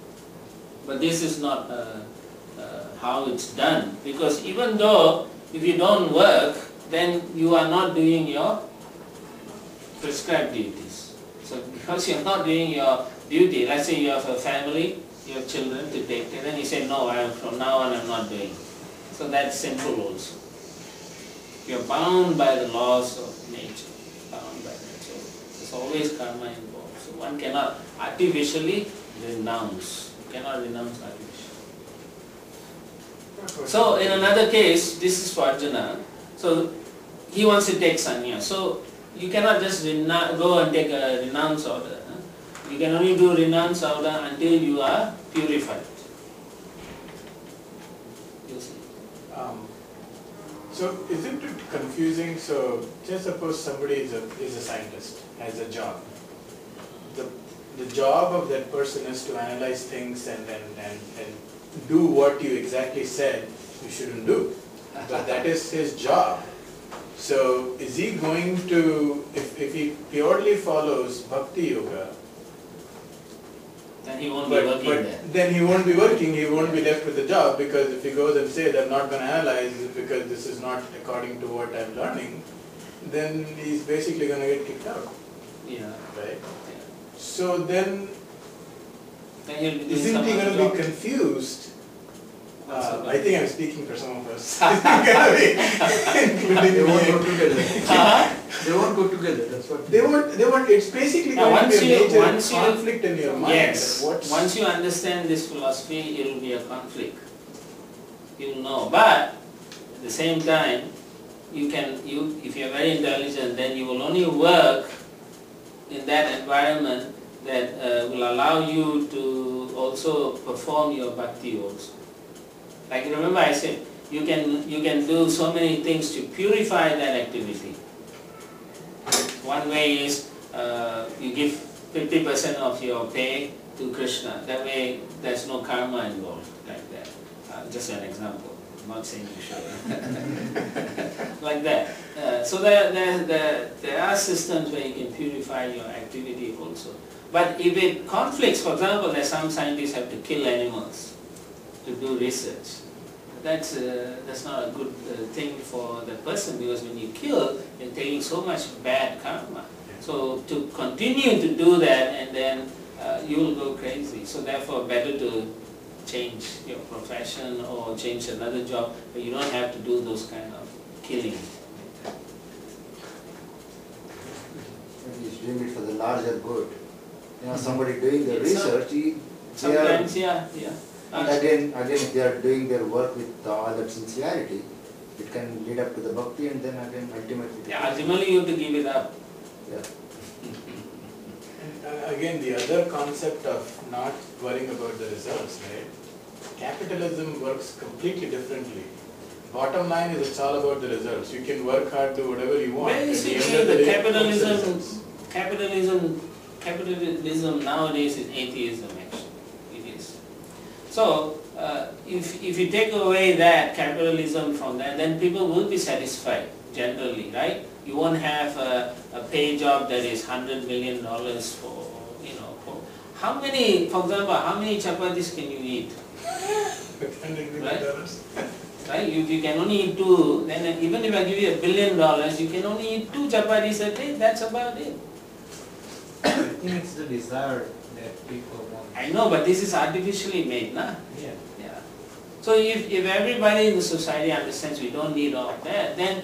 But this is not how it's done, because even though if you don't work, then you are not doing your prescribed duties. So because you're not doing your duty, let's say you have a family, you have children to take care, then you say, no, from now on I'm not doing. So that's sinful also. You're bound by the laws of nature, bound by that. So there's always karma involved. So one cannot artificially renounce. You cannot renounce artificially. So in another case, this is for Arjuna. So he wants to take sannyas. So you cannot just go and take a renounce order. You can only do renounce order until you are purified. You see. So isn't it confusing? So just suppose somebody is a scientist, has a job. The job of that person is to analyze things and do what you exactly said you shouldn't do. But that is his job. So is he going to, if he purely follows bhakti yoga, then he won't be working there. Then he won't be working, he won't be left with the job, because if he goes and says, I'm not going to analyze it because this is not according to what I'm learning, then he's basically going to get kicked out. Yeah. Right? Yeah. So then he'll be isn't he going to be confused? I think I'm speaking for some of us. Including They won't me. go together. They won't go together, that's what. They won't, it's basically going to be a major conflict in your mind. Yes, once you understand this philosophy, it will be a conflict. You'll know. But at the same time, if you're very intelligent, then you will only work in that environment that will allow you to also perform your bhakti also. Like remember I said, you can do so many things to purify that activity. One way is you give 50% of your pay to Krishna. That way there's no karma involved like that. Just an example. I'm not saying you should. Like that. So there are systems where you can purify your activity also. But if it conflicts, for example, that some scientists have to kill animals to do research. That's not a good thing for the person, because when you kill, you're taking so much bad karma. So to continue to do that, and then you will go crazy. So therefore, better to change your profession or change another job where you don't have to do those kind of killing. Maybe he's doing it for the larger good. You know, somebody doing the research, sometimes, yeah. Again, if they are doing their work with all that sincerity, it can lead up to the bhakti, and then again ultimately. Yeah, ultimately you have to give it up. Yeah. And again, the other concept of not worrying about the results, right? Capitalism works completely differently. Bottom line is it's all about the results. You can work hard, do whatever you want. Basically, the capitalism nowadays is atheism actually. It is. So, if you take away that capitalism from that, then people will be satisfied generally, right? You won't have a pay job that is $100 million for, how many, for example, how many chapatis can you eat? $100 million. Right? If you can only eat 2, then even if I give you $1 billion, you can only eat 2 chapatis a day, that's about it. I think it's the desire that people want. I know, but this is artificially made, nah? Yeah. So if everybody in the society understands we don't need all of that, then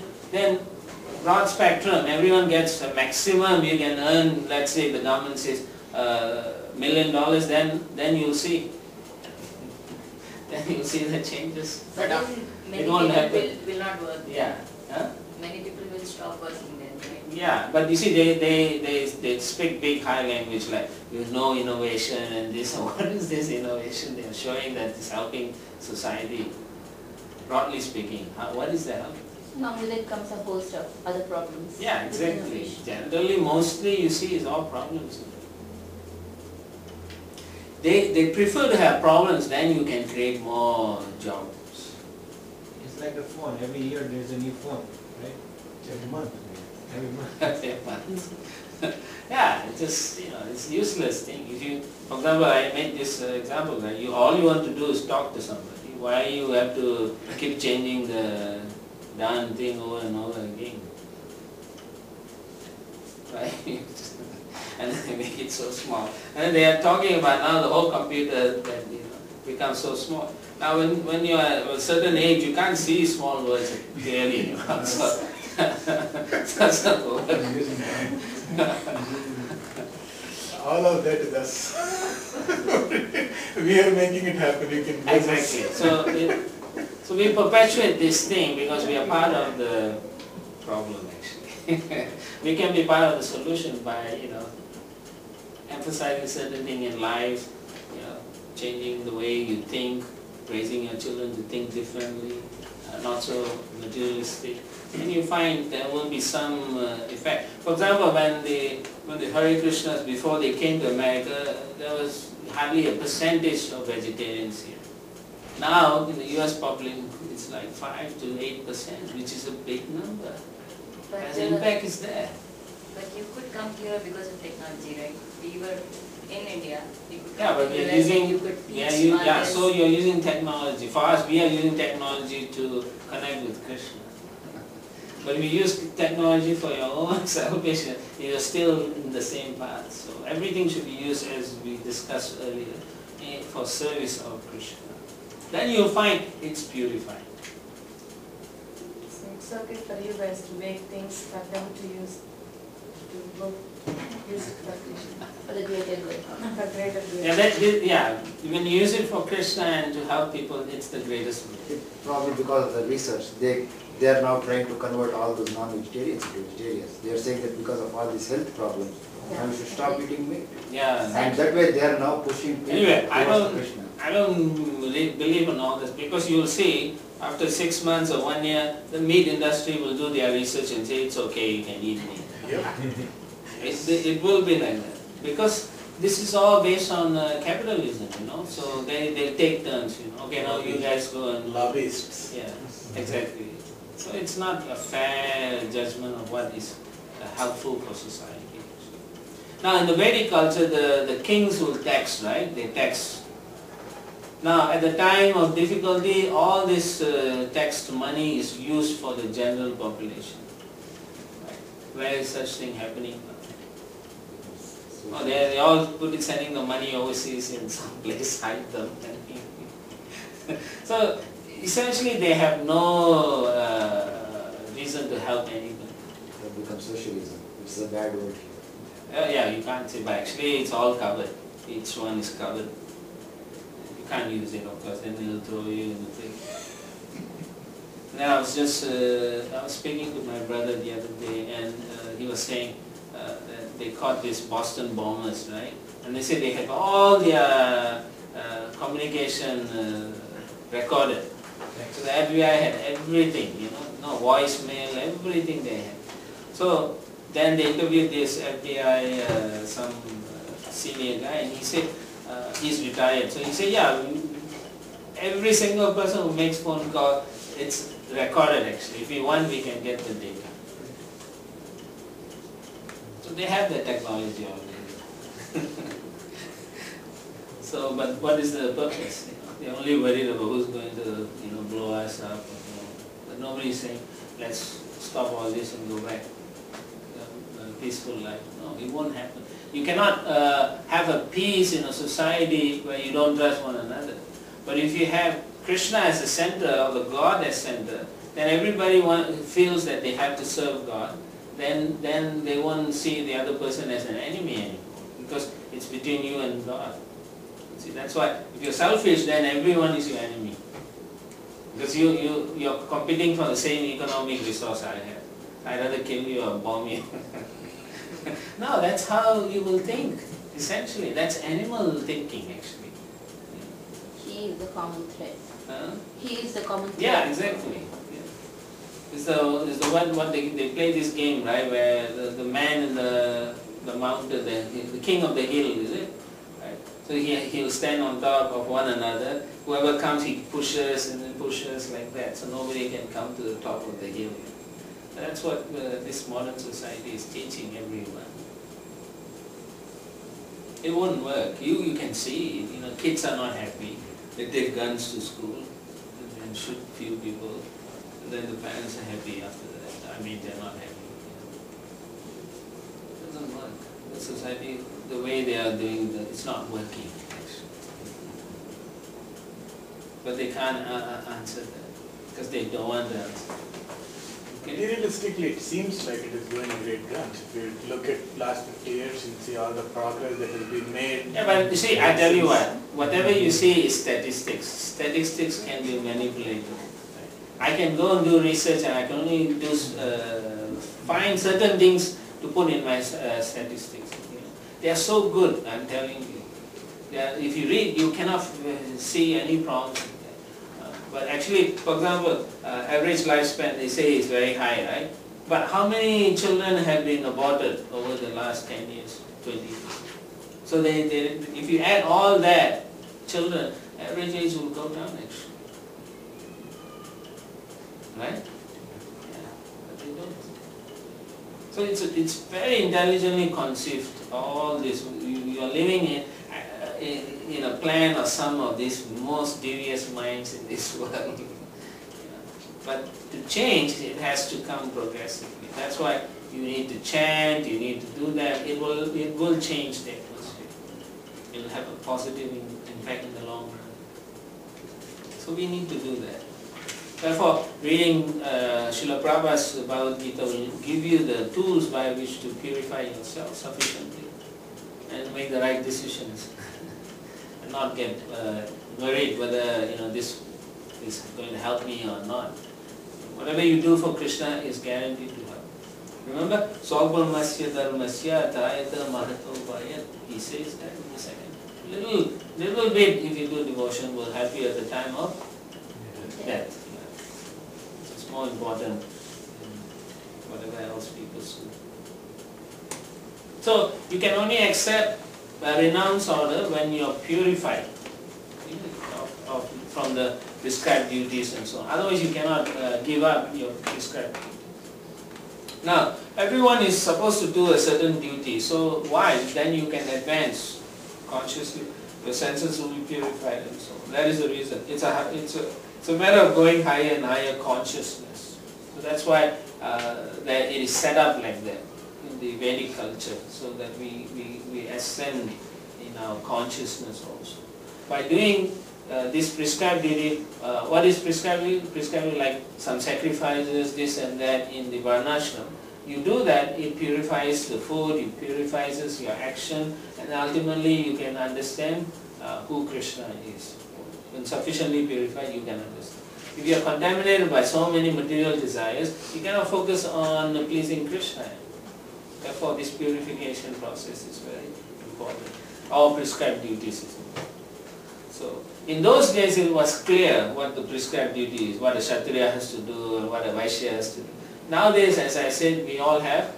broad spectrum, everyone gets a maximum you can earn. Let's say the government says $1 million, then you'll see. Then you'll see the changes. But then many people will not work. Yeah. Huh? Many people will stop working then, right? Yeah, but you see, they speak big high language like no innovation and this. What is this innovation? They are showing that it's helping society. Broadly speaking, what is that? Along with it comes a host of other problems. Yeah, exactly. Generally, mostly you see is all problems. They prefer to have problems, then you can create more jobs. It's like a phone. Every year there's a new phone, right? Every month. Every month. Every month. Yeah, it's just, it's useless thing. If you, for example, I made this example, that all you want to do is talk to somebody. Why you have to keep changing the darn thing over and over again? Right? And then they make it so small. And then they are talking about now the whole computer that becomes so small. Now when you are a certain age, you can't see small words clearly. So that's not work. All of that is us. We are making it happen. You can exactly. So we perpetuate this thing because we are part of the problem actually. We can be part of the solution by emphasizing certain thing in life, changing the way you think, raising your children to think differently, not so materialistic. And you find there will be some effect. For example, when the Hare Krishnas, before they came to America, there was hardly a percentage of vegetarians here. Now, in the US population, it's like 5 to 8%, which is a big number. But the impact is there. But you could come here because of technology, right? We were in India. You could Yeah, but we're using, so you're using technology. For us, we are using technology to connect with Krishna. But if you use technology for your own salvation, you're still in the same path. So everything should be used, as we discussed earlier, for service of Krishna. Then you'll find it's purified. So it's okay for you guys to make things for them to use, use it for Krishna. For the greater good. For greater good. When you use it for Krishna and to help people, it's the greatest good. Probably because of the research, they are now trying to convert all those non-vegetarians to vegetarians. They are saying that because of all these health problems, now we should stop eating meat. Yeah. And that way they are now pushing people towards Krishna. I don't believe in all this, because you will see after 6 months or 1 year, the meat industry will do their research and say it's okay, you can eat meat. Yep. It will be like that, because this is all based on capitalism, so they take turns, okay, now you guys go and... Lobbyists. Yeah, exactly. So it's not a fair judgment of what is helpful for society. Now in the Vedic culture, the kings will tax, right? They tax. Now at the time of difficulty, all this taxed money is used for the general population. Right? Where is such thing happening now? Oh, they all sending the money overseas in some place, hide them. So essentially they have no reason to help anybody. That becomes socialism. It's a bad word here. Yeah, you can't say, but actually it's all covered. Each one is covered. You can't use it, of course, then they'll throw you in the thing. Then I was speaking to my brother the other day, and he was saying that they caught these Boston bombers, right? And they said they had all their communication recorded. So the FBI had everything, no voicemail, everything they had. So then they interviewed this FBI, some senior guy, and he said he's retired. So he said, yeah, every single person who makes phone call, it's recorded actually. If we want, we can get the data. So they have the technology already. So, but what is the purpose? They're only worried about who's going to, blow us up. But nobody is saying, let's stop all this and go back to a peaceful life. No, it won't happen. You cannot have a peace in a society where you don't trust one another. But if you have Krishna as the center, or the God as center, then everybody feels that they have to serve God. Then they won't see the other person as an enemy anymore, because it's between you and God. See, that's why if you're selfish, then everyone is your enemy, because you're competing for the same economic resource I have. I'd rather kill you or bomb you. No, that's how you will think. Essentially, that's animal thinking actually. He is the common thread. He is the common thread. Yeah, exactly. It's the one what they play this game, right, where the man in the mountain, the king of the hill, is it? Right. So he'll stand on top of one another. Whoever comes, he pushes and then pushes like that, so nobody can come to the top of the hill. That's what this modern society is teaching everyone. It won't work. You can see, kids are not happy. They take guns to school and shoot few people. And then the parents are happy after that. I mean, they're not happy. It doesn't work. The society, the way they are doing, it's not working. But they can't answer that because they don't want to answer. Okay. Realistically, it seems like it is going a great guns. If you look at last 50 years and see all the progress that has been made. Yeah, but you see, I tell you what, whatever you see is statistics. Statistics can be manipulated. I can go and do research and I can only do find certain things to put in my statistics. They are so good, I'm telling you. If you read, you cannot see any problems. But actually, for example, average lifespan, they say is very high, right? But how many children have been aborted over the last 10 years, 20 years? So if you add all that, children, average age will go down actually. Right? Yeah, but they don't. So it's very intelligently conceived, all this. You are living in a plan or some of these most devious minds in this world. But to change, it has to come progressively. That's why you need to chant, you need to do that. It will change the atmosphere. It will have a positive impact in the long run. So we need to do that. Therefore, reading Srila Prabhupada's Bhagavad-Gita will give you the tools by which to purify yourself sufficiently and make the right decisions. And not get worried whether this is going to help me or not. Whatever you do for Krishna is guaranteed to help. Remember, Swabhamasya dharmasya atayata mahato vayat. He says that in a second. Little bit if you do devotion will help you at the time of death. It's more important than whatever else people do. So you can only accept a renounce order when you are purified from the prescribed duties and so on. Otherwise you cannot give up your prescribed duty. Now, everyone is supposed to do a certain duty, so why? Then you can advance consciously, your senses will be purified and so on. That is the reason. It's a matter of going higher and higher consciousness. So that's why that it is set up like that in the Vedic culture, so that we ascend in our consciousness also. By doing this prescribed duty, what is prescribed? Prescribed like some sacrifices, this and that in the Varnashram. You do that, it purifies the food, it purifies your action, and ultimately you can understand who Krishna is. When sufficiently purified, you can understand. If you are contaminated by so many material desires, you cannot focus on pleasing Krishna. Therefore, this purification process is very important. Our prescribed duties is important. So, in those days it was clear what the prescribed duty is, what a Kshatriya has to do, and what a Vaishya has to do. Nowadays, as I said, we all have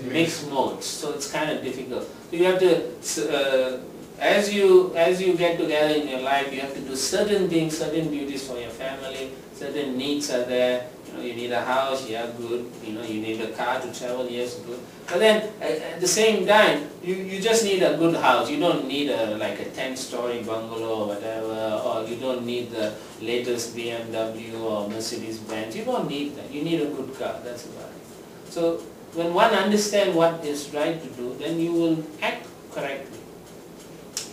mixed modes, so it's kind of difficult. So you have to, as you get together in your life, you have to do certain things, certain duties for your family, certain needs are there. You need a house, yeah, good. You need a car to travel, yes, good. But then at the same time, you just need a good house. You don't need like a 10-story bungalow or whatever, or you don't need the latest BMW or Mercedes Benz. You don't need that. You need a good car. That's about it. So when one understands what is right to do, then you will act correctly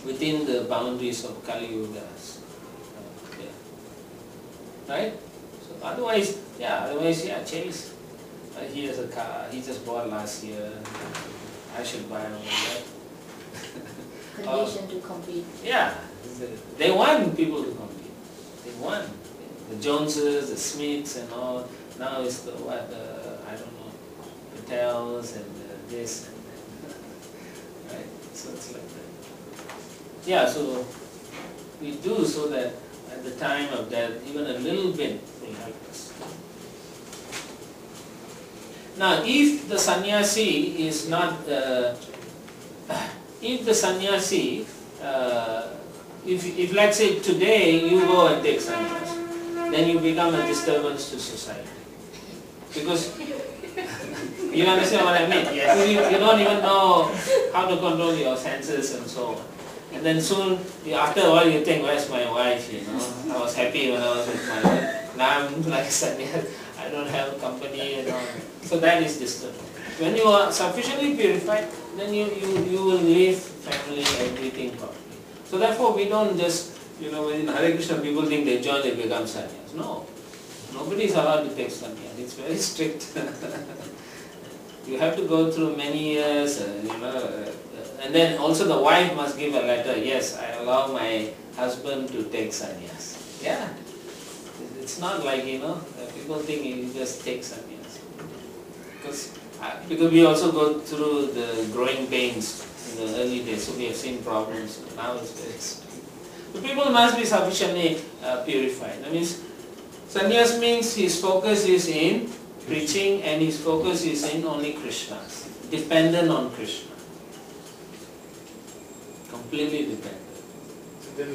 within the boundaries of Kali Yuga. Right? Otherwise, chase. He has a car, he just bought last year, I should buy one of that. Condition to compete. Yeah, they want people to compete. They want. The Joneses, the Smiths and all, now it's the I don't know, Patels and this and that. Right? So it's like that. Yeah, so we do so that at the time of death, even a little bit will help us. Now, if the sannyasi is not, if the sannyasi, if let's say today you go and take sannyas, then you become a disturbance to society. Because You understand what I mean? Yes. You don't even know how to control your senses and so on. And then soon, after a while, you think, where's my wife, I was happy when I was with my wife. Now I'm like sannyas, I don't have company and all. So that is disturbing. When you are sufficiently purified, then you will live family, everything properly. So therefore, we don't just, when in Hare Krishna people think they join, they become sannyas. No. Nobody is allowed to take sannyas. It's very strict. You have to go through many years, and then also the wife must give a letter, yes, I allow my husband to take sannyas. Yeah. It's not like, people think you just take sannyas. Because we also go through the growing pains in the early days, so we have seen problems. Now it's very strict. The people must be sufficiently purified. That means, sannyas means his focus is in preaching and his focus is in only Krishna, dependent on Krishna. Completely dependent. So then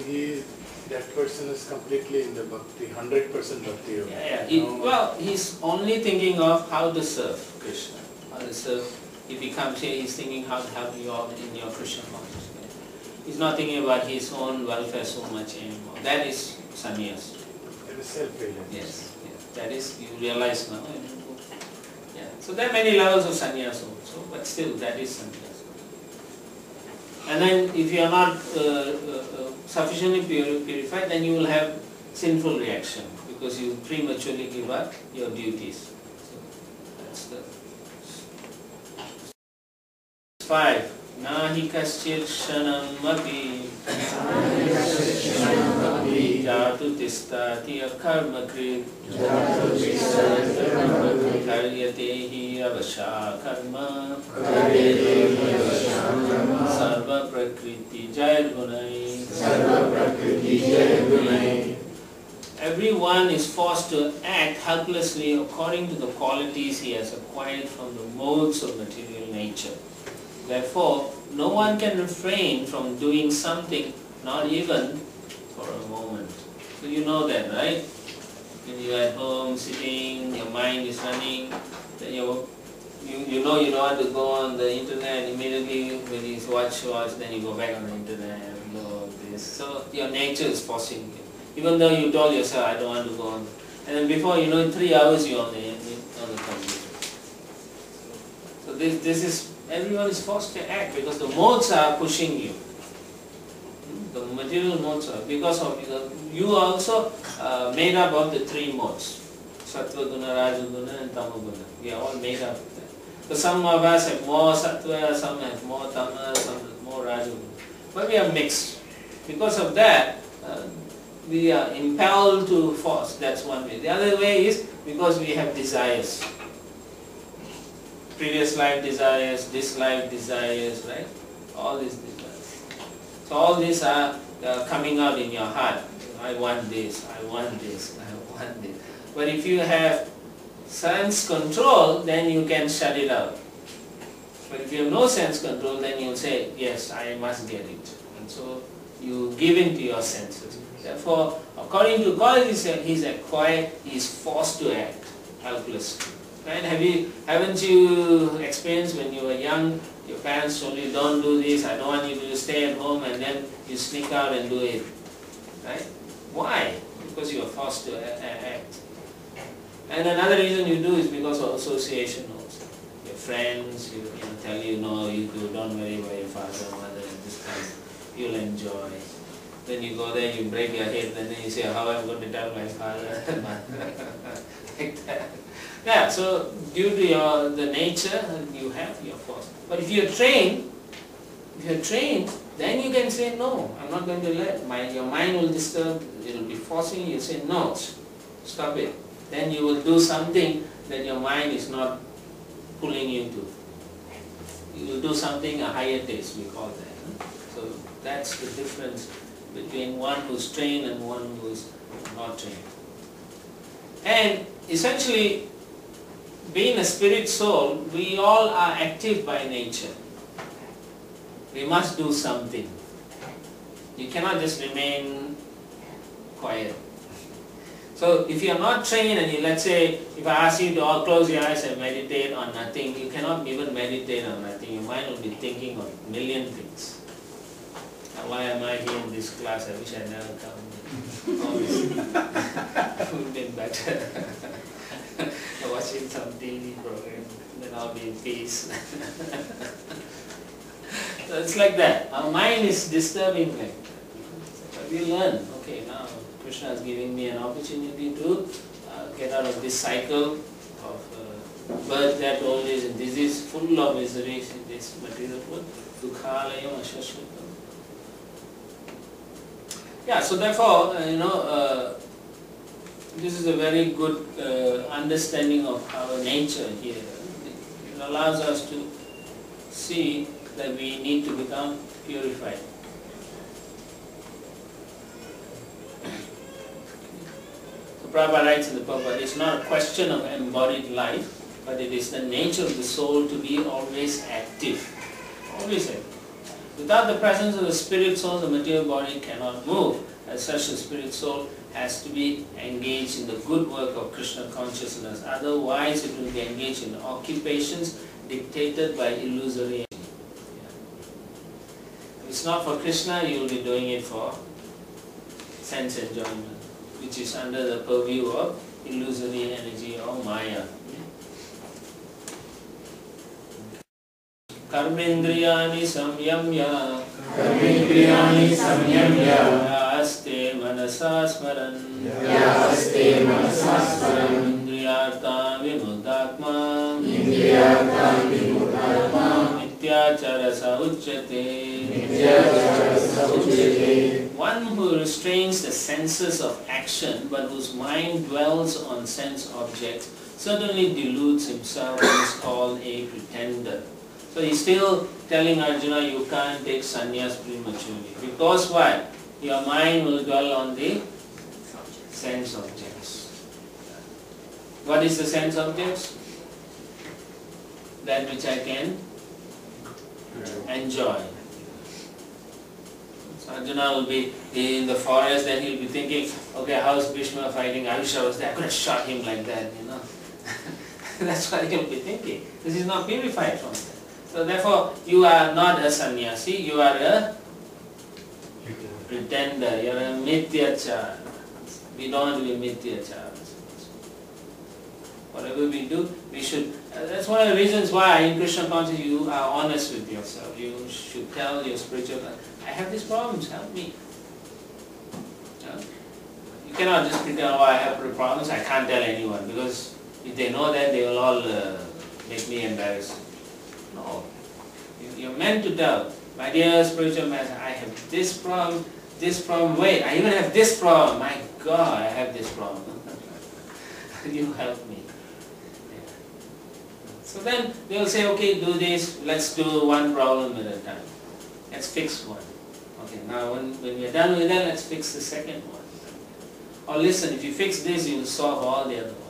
that person is completely in the bhakti, 100% bhakti. Yeah. He's only thinking of how to serve Krishna. How to serve. He's thinking how to help you all in your Krishna consciousness. He's not thinking about his own welfare so much anymore. That is sannyas. That is self-realization. Yes. That is, you realize now. Yeah. So there are many levels of sannyas also, but still that is sannyas. And then if you are not sufficiently purified, then you will have sinful reaction because you prematurely give up your duties. So that's the 5. Nahi kaschir shanam api jatu tistati akarma krit karyatehi avasha karma sarva prakriti jayar gunai. Everyone is forced to act helplessly according to the qualities he has acquired from the modes of material nature. Therefore, no one can refrain from doing something, not even for a moment. So you know that, right? When you are at home, sitting, your mind is running, then you know you don't want to go on the internet immediately when you watch, then you go back on the internet and go this. So your nature is forcing you. Even though you told yourself, I don't want to go on. And then before you know, in 3 hours you're on the computer. So this is, everyone is forced to act because the modes are pushing you. The material modes are, because of you are also made up of the 3 modes. Sattva guna, Raja guna and Tama guna. We are all made up of that. So some of us have more Sattva, some have more Tama, some have more Raja guna. But we are mixed. Because of that, we are impelled to force. That's one way. The other way is because we have desires. Previous life desires, this life desires, right? All these desires. So all these are coming out in your heart. I want this, I want this, I want this. But if you have sense control, then you can shut it out. But if you have no sense control, then you say, yes, I must get it. And so you give in to your senses. Therefore, according to qualities he's acquired, he is forced to act helplessly. Right? Haven't you experienced when you were young, your parents told you, don't do this, I don't want you to stay at home, and then you sneak out and do it. Right? Why? Because you are forced to act. And another reason you do is because of association also. Your friends, tell you, no, you don't worry about your father or mother at this time. You'll enjoy. Then you go there, you break your head, and then you say, how am I going to tell my father and mother? Like that. Yeah, so due to the nature you have, you're forced. But if you're trained, then you can say, no, I'm not going to let, your mind will disturb, it will be forcing you, say, no, stop it. Then you will do something that your mind is not pulling you to. You will do something a higher taste, we call that. So that's the difference between one who's trained and one who's not trained. And essentially, being a spirit soul, we all are active by nature. We must do something. You cannot just remain quiet. So if you are not trained and let's say, if I ask you to all close your eyes and meditate on nothing, you cannot even meditate on nothing. Your mind will be thinking of a million things. And why am I here in this class? I wish I never come. Always. It would have been better. Watching some TV program, then I'll be in peace. So it's like that. Our mind is disturbing like that. But we learn, okay, now Krishna is giving me an opportunity to get out of this cycle of birth, death, old age, and disease, full of miseries in this material world. Dukhalayam ashashvatam. Yeah, so therefore, this is a very good understanding of our nature here. It allows us to see that we need to become purified. So Prabhupada writes in the Prabhupada, it's not a question of embodied life, but it is the nature of the soul to be always active. Always active. Without the presence of the spirit soul, the material body cannot move. As such, the spirit soul has to be engaged in the good work of Krishna consciousness. Otherwise, it will be engaged in occupations dictated by illusory. If it's not for Krishna, you will be doing it for sense enjoyment, which is under the purview of illusory energy or Maya. Karmendriyani samyamya yaste manasa smaran indriyartam vimuddatma mityachara sauchyate. One who restrains the senses of action but whose mind dwells on sense objects certainly deludes himself and is called a pretender. So he's still telling Arjuna, you can't take sannyas prematurely. Because why? Your mind will dwell on the sense objects. What is the sense objects? That which I can enjoy. So Arjuna will be in the forest, then he'll be thinking, okay, how's Bhishma fighting? I wish I was there. I could have shot him like that, That's what he'll be thinking. Because he's not purified from that. So therefore, you are not a sannyasi, you are a pretender, you are a mithyachara. We don't want to be mithyachara. Whatever we do, we should, that's one of the reasons why in Krishna consciousness you are honest with yourself. You should tell your spiritual life, I have these problems, help me. You cannot just pretend, oh, I have problems, I can't tell anyone, because if they know that, they will all make me embarrassed. No. You're meant to tell, my dear spiritual master, I have this problem, wait, I even have this problem, my God, I have this problem. You help me. Yeah. So then they will say, okay, do this, let's do one problem at a time. Let's fix one. Okay, now when we are done with that, let's fix the second one. Or listen, if you fix this, you will solve all the other ones.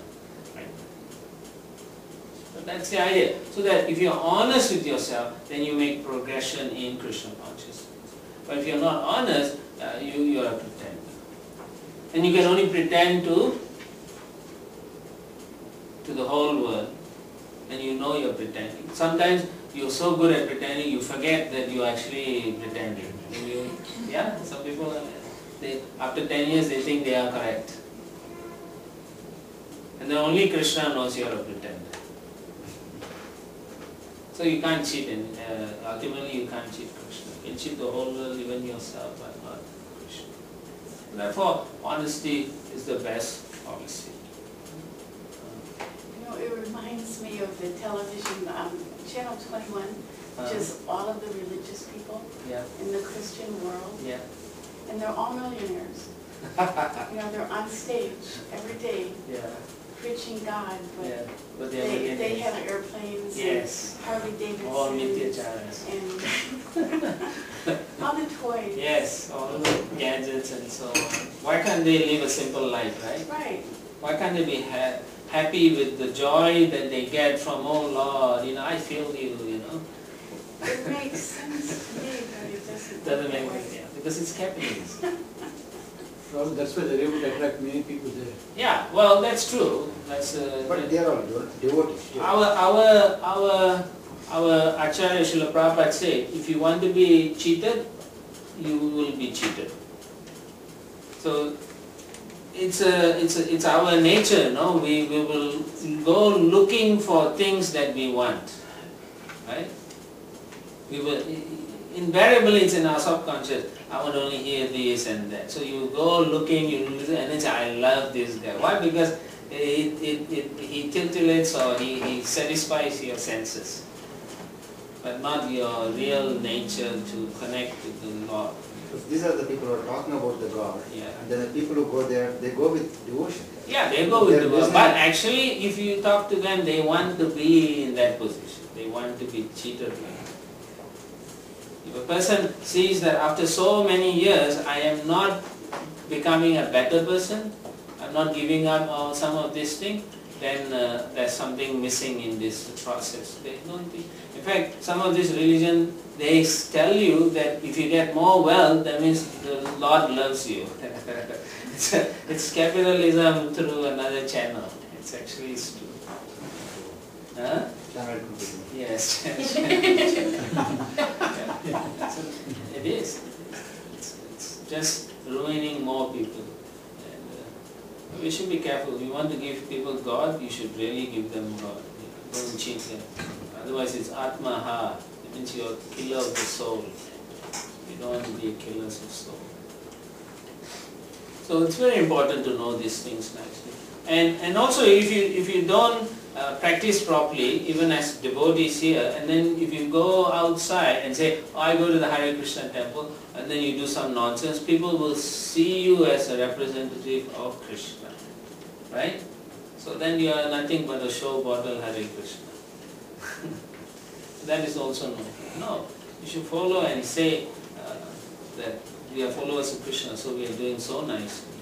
That's the idea. So that if you're honest with yourself, then you make progression in Krishna consciousness. But if you're not honest, you are a pretender. And you can only pretend to the whole world, and you know you're pretending. Sometimes you're so good at pretending, you forget that you're actually pretending. And some people, after 10 years, they think they are correct. And then only Krishna knows you're a pretender. So you can't cheat, and ultimately you can't cheat Krishna. You can cheat the whole world, even yourself, but not Krishna. Therefore, honesty is the best policy. It reminds me of the television, Channel 21, which is all of the religious people in the Christian world. Yeah. And they're all millionaires. They're on stage every day. Yeah. Preaching God, but they have airplanes, and Harley Davidson, all and all the toys. Yes, all the gadgets and so on. Why can't they live a simple life, right? Right. Why can't they be happy with the joy that they get from, oh Lord, I feel you, It makes sense to me, but it doesn't make sense, because it's capitalism. Probably that's why they're able to attract many people there. Yeah, well, that's true. That's but they are all devotees. Our Acharya Srila Prabhupada said, if you want to be cheated, you will be cheated. So it's our nature, no? We will go looking for things that we want, right? We will invariably, it's in our subconscious. I want to only hear this and that. So you go looking, you listen, and then say, I love this guy. Why? Because he titillates or he satisfies your senses, but not your real nature to connect with the Lord. These are the people who are talking about the God. Yeah. And then the people who go there, they go with devotion. Yeah, they go with devotion. But actually, if you talk to them, they want to be in that position. They want to be cheated. If a person sees that after so many years, I am not becoming a better person, I'm not giving up some of these things, then there's something missing in this process. They don't think. In fact, some of this religion, they tell you that if you get more wealth, that means the Lord loves you. It's capitalism through another channel. It's actually true. Huh? Yes. It is. It's just ruining more people. And we should be careful. You want to give people God, you should really give them God. Don't cheat them. Otherwise it's Atmaha. It means you're a killer of the soul. You don't want to be a killer of soul. So it's very important to know these things nicely. And also if you don't practice properly, even as devotees here, and then if you go outside and say, oh, I go to the Hare Krishna temple, and then you do some nonsense, people will see you as a representative of Krishna. Right? So then you are nothing but a show bottle Hare Krishna. That is also no. You should follow and say that we are followers of Krishna, so we are doing so nicely.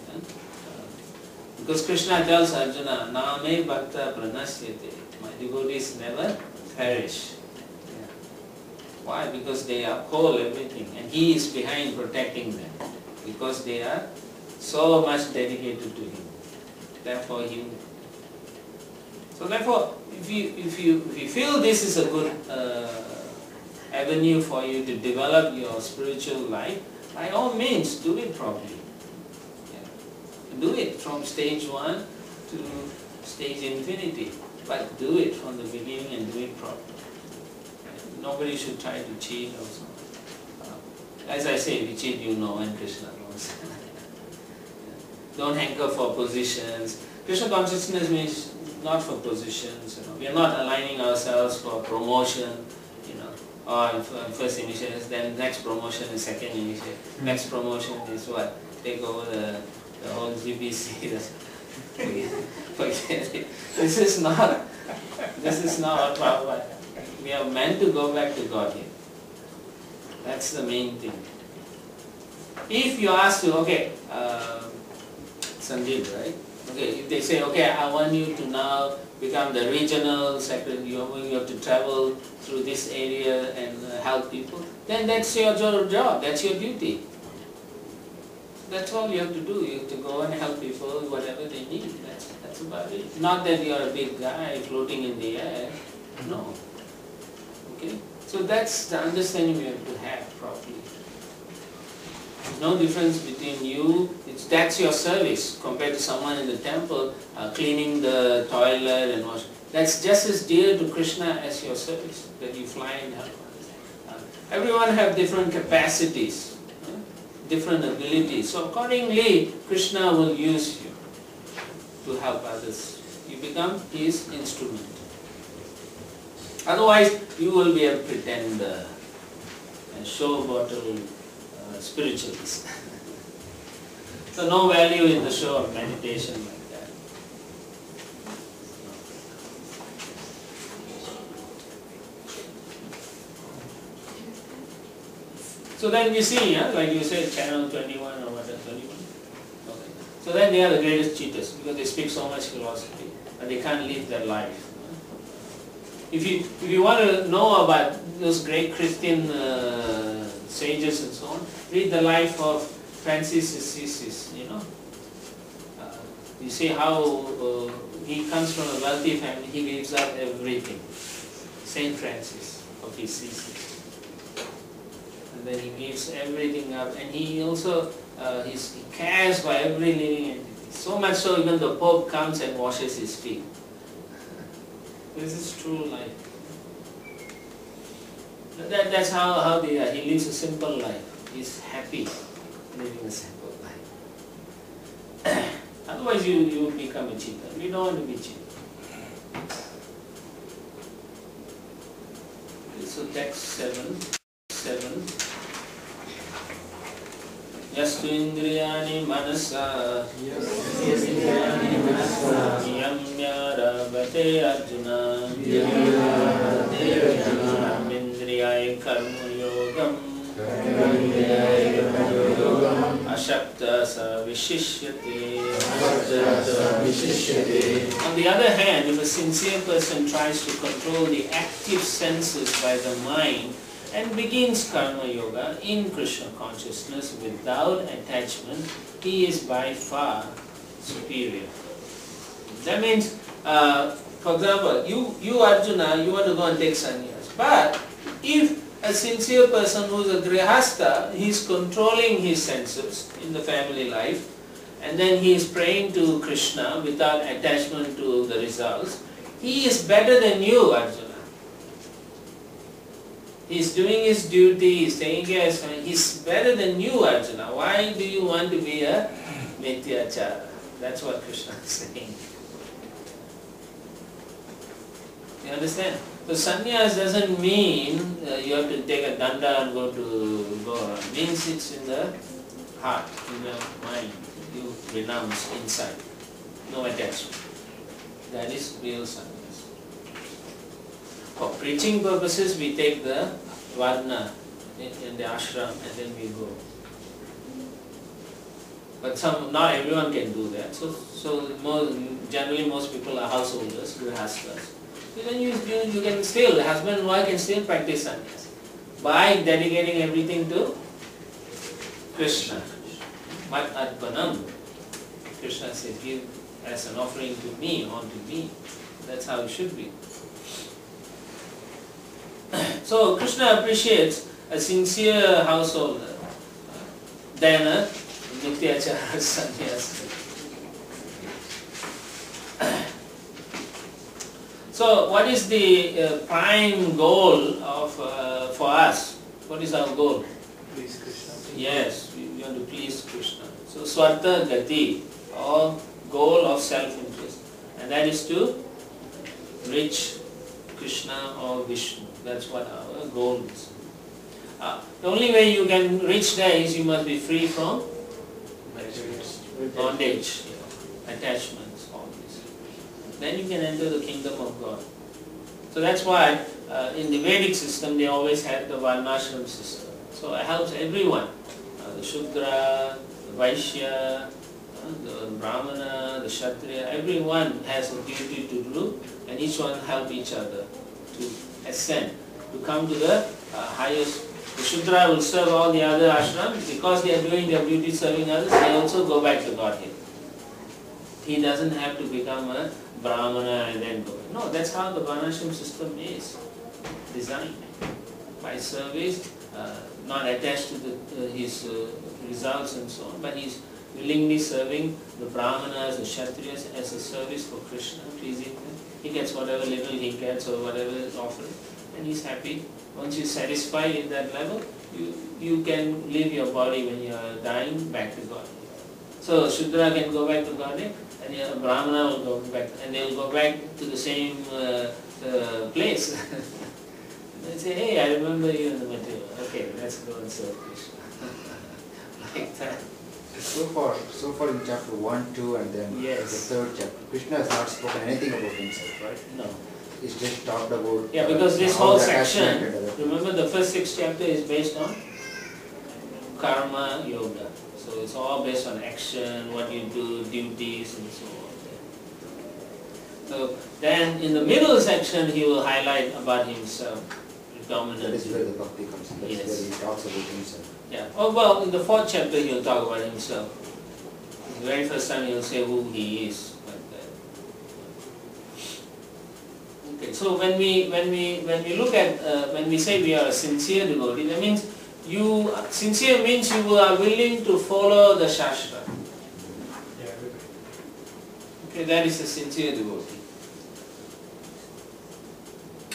Because Krishna tells Arjuna, Name Bhakta Pranasyate. My devotees never perish. Yeah. Why? Because they uphold everything and he is behind protecting them. Because they are so much dedicated to him. Therefore, if you feel this is a good avenue for you to develop your spiritual life, by all means do it properly. Do it from stage 1 to stage infinity, but do it from the beginning and do it properly. Nobody should try to cheat or something. As I say, if you cheat, you know, and Krishna knows. Don't hanker for positions. Krishna consciousness means not for positions. We are not aligning ourselves for promotion. Or first initiative, then next promotion is second initiative. Next promotion is what? Take over the whole GBC. Forget it. This is not what we are meant to go back to God here. That's the main thing. If you ask to, okay, Sandeep, right? Okay, if they say, okay, I want you to now become the regional secretary, you have to travel through this area and help people, then that's your job, that's your duty. That's all you have to do. You have to go and help people whatever they need. That's about it. Not that you are a big guy floating in the air. No. Okay? So that's the understanding we have to have properly. There's no difference between you, that's your service compared to someone in the temple cleaning the toilet and washing. That's just as dear to Krishna as your service, that you fly and help others. Everyone have different capacities, different abilities. So accordingly, Krishna will use you to help others. You become his instrument. Otherwise, you will be a pretender and show bottle spiritualist. So no value in the show of meditation like that. So then we see, like you said, channel 21 or whatever, 21. Okay. So then they are the greatest cheaters because they speak so much philosophy and they can't live their life. If you want to know about those great Christian sages and so on, read the life of Francis Assisi, you know. You see how he comes from a wealthy family, he gives up everything. Saint Francis of Assisi. And then he gives everything up, and he also he cares for every living entity. So much so even the Pope comes and washes his feet. This is true life. That's how they are. He lives a simple life. He's happy living a simple life. Otherwise you become a cheater. We don't want to be cheated. So text 7. Yastu indriyani manasa yamya rabate arjuna indriyai karma yogam ashakta sa vishishyate. On the other hand, if a sincere person tries to control the active senses by the mind and begins karma yoga in Krishna consciousness without attachment, he is by far superior. That means, for example, you Arjuna, you want to go and take sannyas. But if a sincere person who is a grihastha, he is controlling his senses in the family life, and then he is praying to Krishna without attachment to the results, he is better than you, Arjuna. He is doing his duty, he is taking care of his family. He is better than you, Arjuna. Why do you want to be a Mityachara? That's what Krishna is saying. You understand? So sannyas doesn't mean you have to take a danda and go to Goa. It means it's in the heart, in the mind. You renounce inside. No attachment. That is real sannyas. For preaching purposes, we take the varna in the ashram and then we go. But not everyone can do that. So generally most people are householders, grihasthas. So then you can still, husband and wife can still practice sannyas by dedicating everything to Krishna. Mat arpanam. Krishna says, give as an offering to me, onto me. That's how it should be. So Krishna appreciates a sincere householder than a Mityachara sannyas. So what is the prime goal of for us? What is our goal? Please Krishna. Yes, we want to please Krishna. So Swartha Gati, or goal of self-interest. And that is to reach Krishna or Vishnu. That's what our goal is. The only way you can reach there is you must be free from bondage, attachments, all this. Then you can enter the kingdom of God. So that's why in the Vedic system they always had the Varnashram system. So it helps everyone. The Shudra, the Vaishya, the Brahmana, the Kshatriya, everyone has a duty to do, and each one help each other to ascend, to come to the highest. The Shudra will serve all the other ashrams. Because they are doing their duty serving others, they also go back to Godhead. He doesn't have to become a Brahmana and then go. No, that's how the Varnashram system is designed. By service, not attached to his results and so on, but he's willingly serving the Brahmanas, the Kshatriyas as a service for Krishna, pleasing them. He gets whatever little he gets or whatever is offered, and he's happy. Once you're satisfied in that level, you can leave your body when you're dying back to God. So Shudra can go back to Godhead, and a Brahmana will go back, and they will go back to the same place. They say, hey, I remember you in the material. Okay, let's go and serve Krishna. Like that. So far in chapter 1, 2 and then the third chapter, Krishna has not spoken anything about himself, right? No. He's just talked about... Yeah, because this whole section, remember the first 6 chapters is based on karma yoga. So it's all based on action, what you do, duties and so on. So then in the middle section he will highlight about himself. dominant. That is where the bhakti comes in. That is Yes. where he talks about himself. Yeah. Oh well, in the 4th chapter he'll talk about himself. The very first time he'll say who he is. Like that. Okay. So when we look at when we say we are a sincere devotee, that means sincere means you are willing to follow the Shastra. Okay, that is a sincere devotee.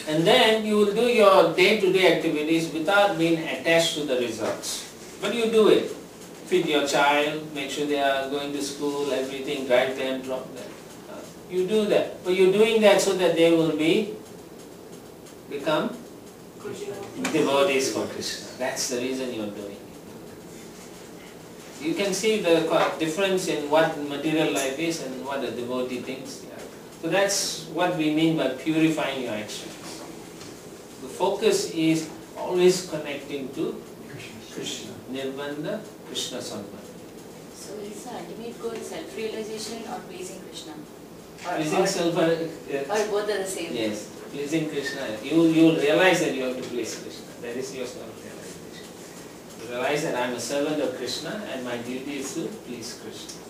And then you will do your day-to-day activities without being attached to the results. But you do it. Feed your child, make sure they are going to school, everything, drive them, drop them. You do that. But you're doing that so that they will become devotees for Krishna. That's the reason you're doing it. You can see the difference in what material life is and what the devotee thinks. Yeah. So that's what we mean by purifying your actions. The focus is always connecting to Krishna. Nirbandha, Krishna Sambandha. So is the ultimate goal self-realization or pleasing Krishna? Pleasing self or both are the same? Yes, pleasing Krishna. You will realize that you have to please Krishna. That is your self-realization. You realize that I am a servant of Krishna and my duty is to please Krishna.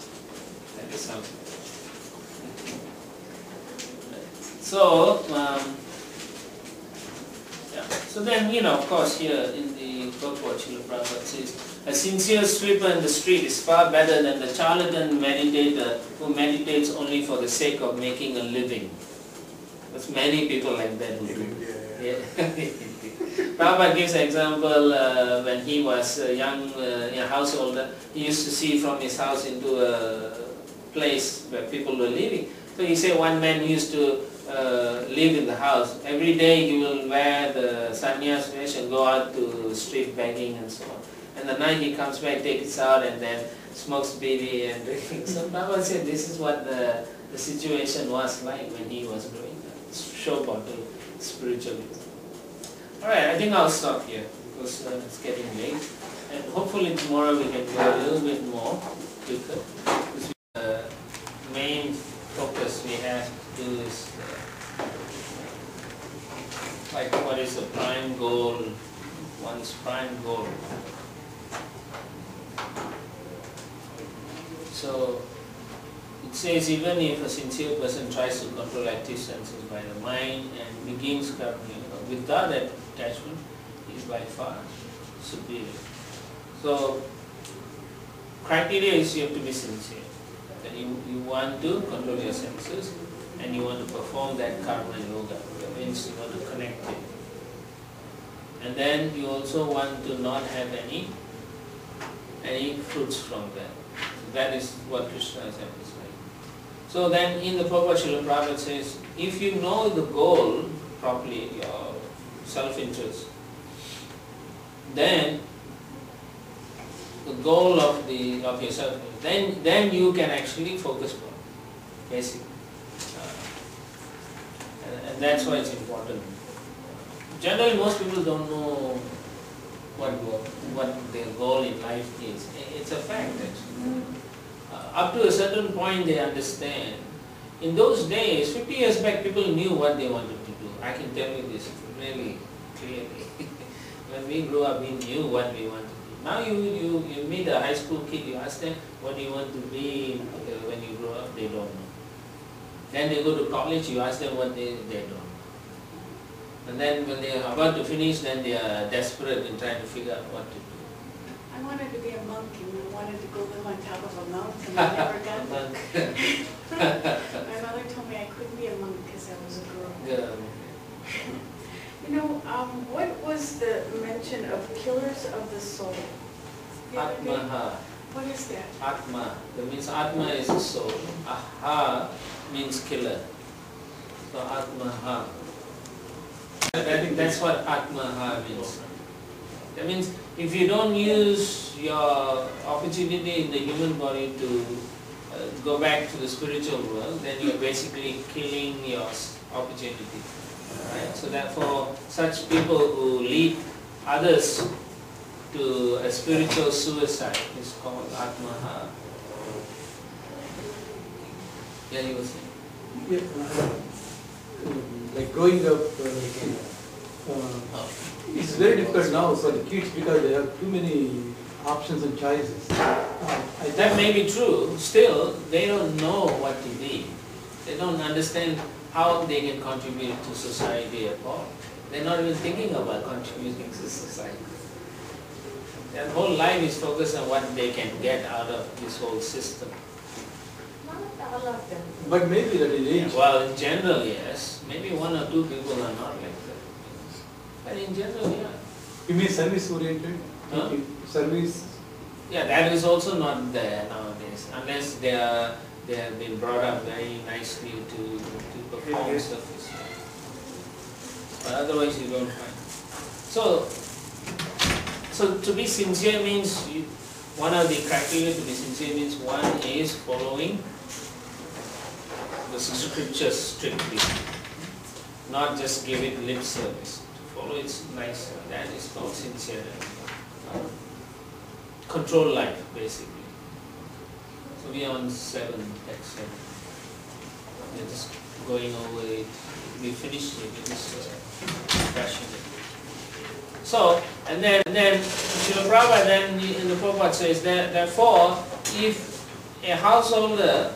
That is something. So, so then, of course, here in the purport, Srila Prabhupada says, a sincere sweeper in the street is far better than the charlatan meditator who meditates only for the sake of making a living. There's many people like that who do. Yeah. Prabhupada gives an example when he was a young householder. He used to see from his house into a place where people were living. So he said one man used to live in the house. Every day he will wear the sannyas vesh and go out to the street begging and so on. And the night he comes back, takes it out and then smokes bidi and drinking. So Prabhupada said this is what the situation was like when he was growing up. Show bottle spiritualism. Alright, I think I'll stop here because it's getting late. And hopefully tomorrow we can go a little bit more quicker. The main focus we have to do is like what is the prime goal, one's prime goal. So it says even if a sincere person tries to control active senses by the mind and begins karma without that attachment, he is by far superior. So criteria is you have to be sincere. That you want to control your senses and you want to perform that karma yoga. That means you want to connect it. And then you also want to not have any fruits from that. That is what Krishna is emphasizing. So then in the Prabhupada, Srila Prabhupada says, if you know the goal properly, your self-interest, then the goal of yourself, then you can actually focus on basically. And that's why it's important. Generally most people don't know what their goal in life is. It's a fact actually. Up to a certain point they understand. In those days, 50 years back, people knew what they wanted to do. I can tell you this really clearly. When we grew up, we knew what we wanted to do. Now you meet a high school kid, you ask them, what do you want to be when you grow up? They don't know. Then they go to college, you ask them what they don't know. And then when they are about to finish, then they are desperate in trying to figure out what to do. I wanted to be a monk and I wanted to go live on top of a mountain. I never got Monk. My mother told me I couldn't be a monk because I was a girl. What was the mention of killers of the soul? Atmaha. What is that? Atma. That means Atma is the soul. Aha means killer. So Atmaha. That's what Atmaha means. That means if you don't use your opportunity in the human body to go back to the spiritual world, then you're basically killing your opportunity. Right? So therefore, such people who lead others to a spiritual suicide is called Atmaha. Yeah, you were saying? Yeah, like growing up, It's very difficult now for the kids because they have too many options and choices. That may be true. Still, they don't know what to be. They don't understand how they can contribute to society at all. They're not even thinking about contributing to society. Their whole life is focused on what they can get out of this whole system. Not all of them. But maybe that is age. Well, in general, yes. Maybe 1 or 2 people are not like that. But in general, yeah. You mean service oriented? Huh? Service? Yeah, that is also not there nowadays, unless they have been brought up very nicely to perform service. But otherwise you don't find. So to be sincere means, one of the criteria to be sincere means one is following the scriptures strictly, not just give it lip service. To follow it nicely, that is called sincerity. Control life, basically. So we are on 7, text 7. We're just going over it. We finished it. We're just brushing it. So, and then Srila Prabhupada then in the Prabhupada says that therefore, if a householder,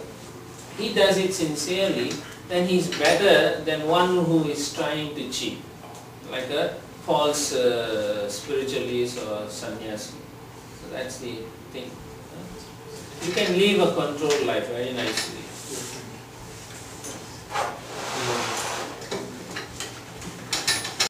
he does it sincerely, then he's better than one who is trying to cheat, like a false spiritualist or sannyasi. So that's the thing. You can live a controlled life very nicely.